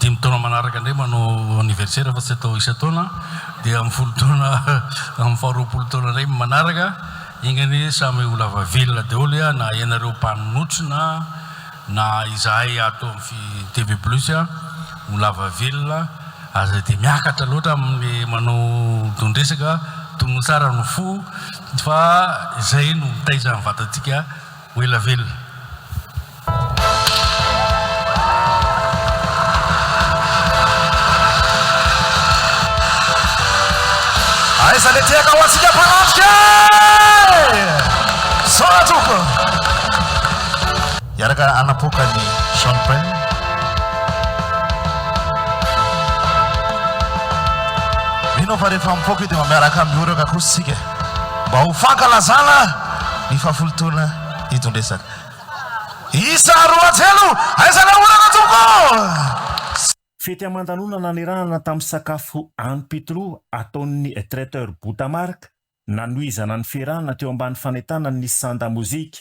5 taona manaraka indray manao anniversaire fa tsy atao isa-taona dia amin'ny 10 taona amin'ny 20 taona indray manaraka ingany samy ho lava velona daholo na ianareo mpanonotrona na izahay ato amin'ny TV Plus ho lava velona aza dia miakatra loatra amin'ny manao tondresaka tono tsara no fo fa izay no mitaiza ny vatantsika ho ela velona. Aiza le tiaka ho antsika mpanafika soatoko iaraka anapokany champagne mino fa rehefa mipoka dia miaraka mioraka kositsika mba ho fankalazana ny fahafolotona hitondresaka isa roajelo aiza le orana toko. Fety aman-danonana nirahana tamin'ny sakafo Anne-Petro ataon'ny traiteur Boutamark nanohizana ny fiarahana teo ambany fanetana ny sanda mozika.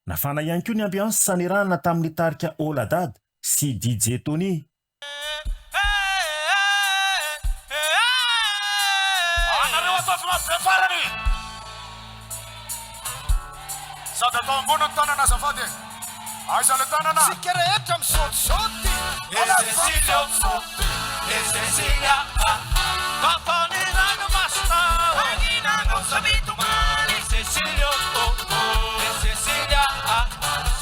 Nafana ihany koa ny ambiance sanirana tamin'ny tarika Oladad sy DJ Tony. Anareo atao farany sady atao ambony ny tanana azafady aiza le tanana sika rehetra misaotisaoty Cecilia papany rano masina aninano sabitomany Cecilia Cecilia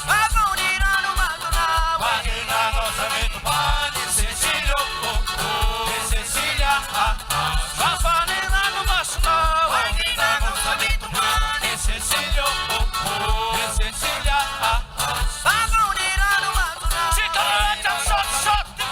papany rano masina aninano sabitomany Cecilia Cecilia papany rano masina aninano sabitomany Cecilia Cecilia papany rano masina sika rehetra misaotisaoty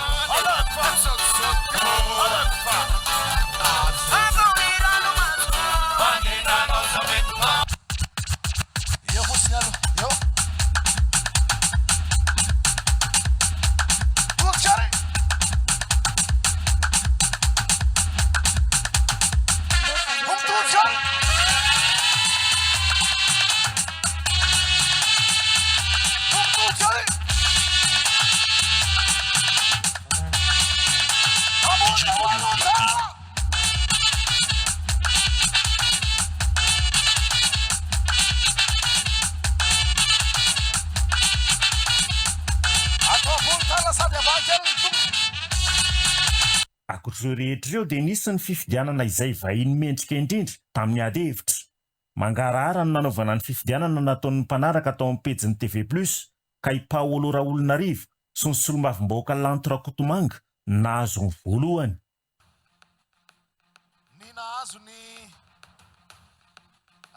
Akoatr'ireo rehetra ireo dia nisy ny fifidianana izay vahiny mendrika indrindra tamin'ny ady hevitra. Mangarahara no nanaovana ny fifidianana nataon'ny mpanaraka tao amin'ny pejin'ny TV Plus ka i Paolo Raolonarivo sy ny solomavim-bahoaka Lantra Kotomanga nahazo ny voalohany. Ny nahazo ny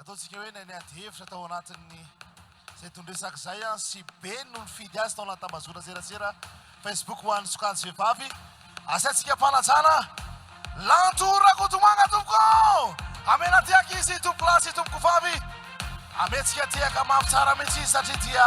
ataontsika hoe ny ady hevitra tao anatin'ny izay tondresaka izay sy be no nifidy azy tao anaty tambazona serasera Facebook ho an'ny sokajy vehivavy. Asatsika mpanajana Lantra Kotomanga tompoko amena tiaka izy tompoko lasy tompoko vavy ametsika tiaka mafy tsara mihitsy izy satria dia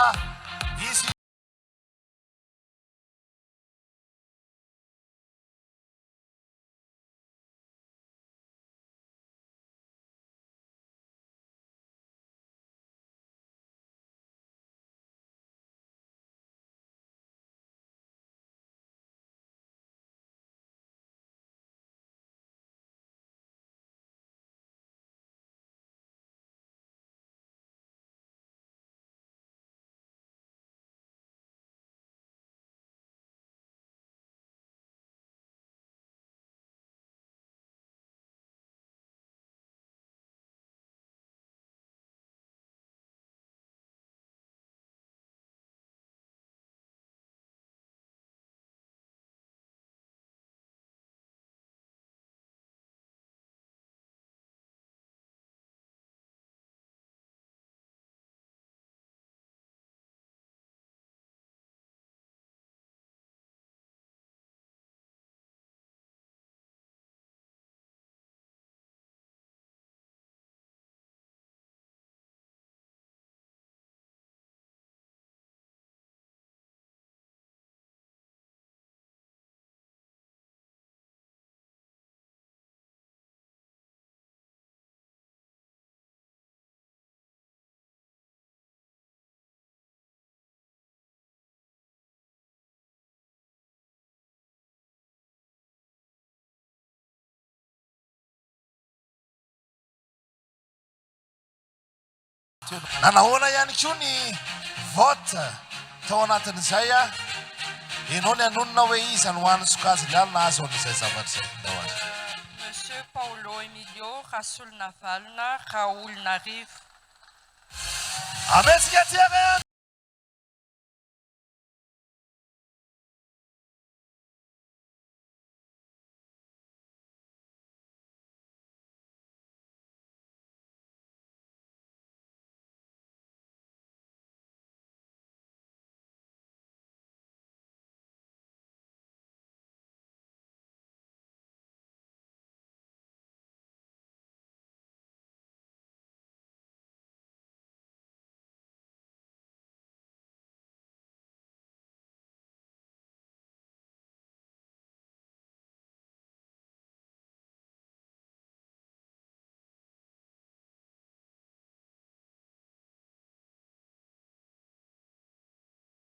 Nanahoana ihany koa ny vote tao anatin'izay a ianao ny anonona hoe iza no hoan'ny sokajy ny alina azo amin'izay zavatra izay azy. Monsieur Paulo Emilio Rasolina Valna Raoul Narivo. Ametsika tiana.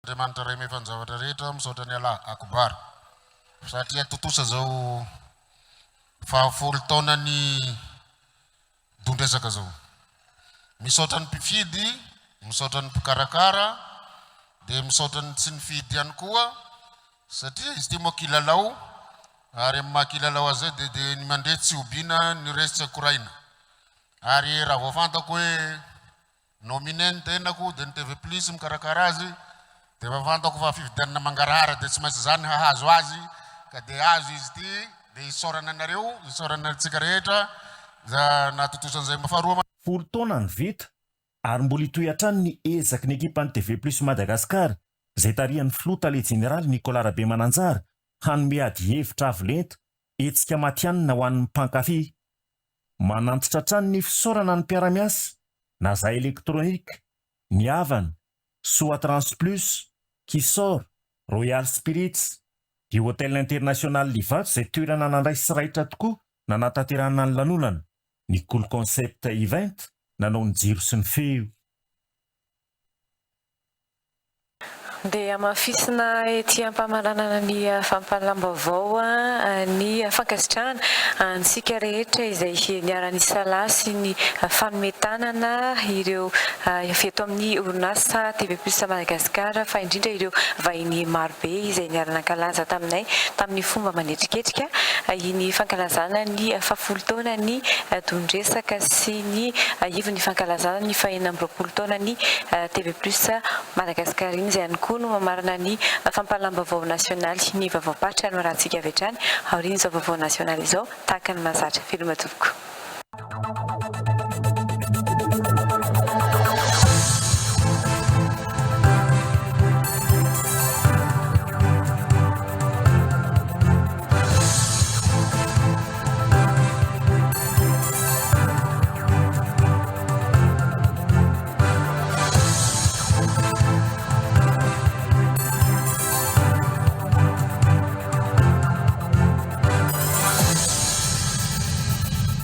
Andriamanitra ray mefanjavatra rehetra misaotra ny Allah akbar satria totosa zao fahafolo taona ny dondresaka zao misaotra ny mpifidy misaotra ny mpikarakara dia misaotra ny tsy nifidy ihany koa satria izy ty moa kilalao ary amin'ny mahakilalao azy dia ny mandeha tsy obiana ny resy koraina ary raha voafantako hoe nominé ny tenako dia ny TV Plus mikarakara azy dia voafantako fa fividianana mangarahara dia tsy maintsy zany hahazo azy ka dia azo izy ty dia isaorana anareo isaorana antsika rehetra za natotosan'izay mafaroa. Folo taona ny vita ary mbola hitohy hatrany ny ezaky ny ekipan'ny TV Plus Madagasikara izay tarihan'ny filoha le jeneraly Nicolas Rabemananjara hanome ady hevitra avo lenta hetsika matianina ho an'ny mpankafy. Manantitra hatrany ny fisaorana ny mpiara-miasa na za elektronika, ny havana, Soa Trans Plus, Kisor, Royal Spirits, di Hôtel International Livato izay toerana nandray sy raitra tokoa na nataterana ny lanonana. Ny Cool Concept Event nanao ny jiro sy ny feo. Dia mafisina ety ampamanana ny fampalambavao ny fankasitrahana antsika rehetra izay niara-nisa lahy sy ny fanometanana ireo feto amin'ny orinasa TV Plus Madagasikara fa indrindra ireo vahiny marobe izay niara-nankalaza taminay tamin'ny fomba manendriketrika ny fankalazana ny fahafolo taona ny dondresaka sy ny ivon'ny fankalazana ny fahaenina amby roapolo taona ny TV Plus Madagasikara iny izay ihany koa no mamarana ny fampalambavao nasionaly ny vavaopatra no rahantsika avy hatrany aorian'izao vavao nasionaly izao tahaka ny mahazatra filma tompoko.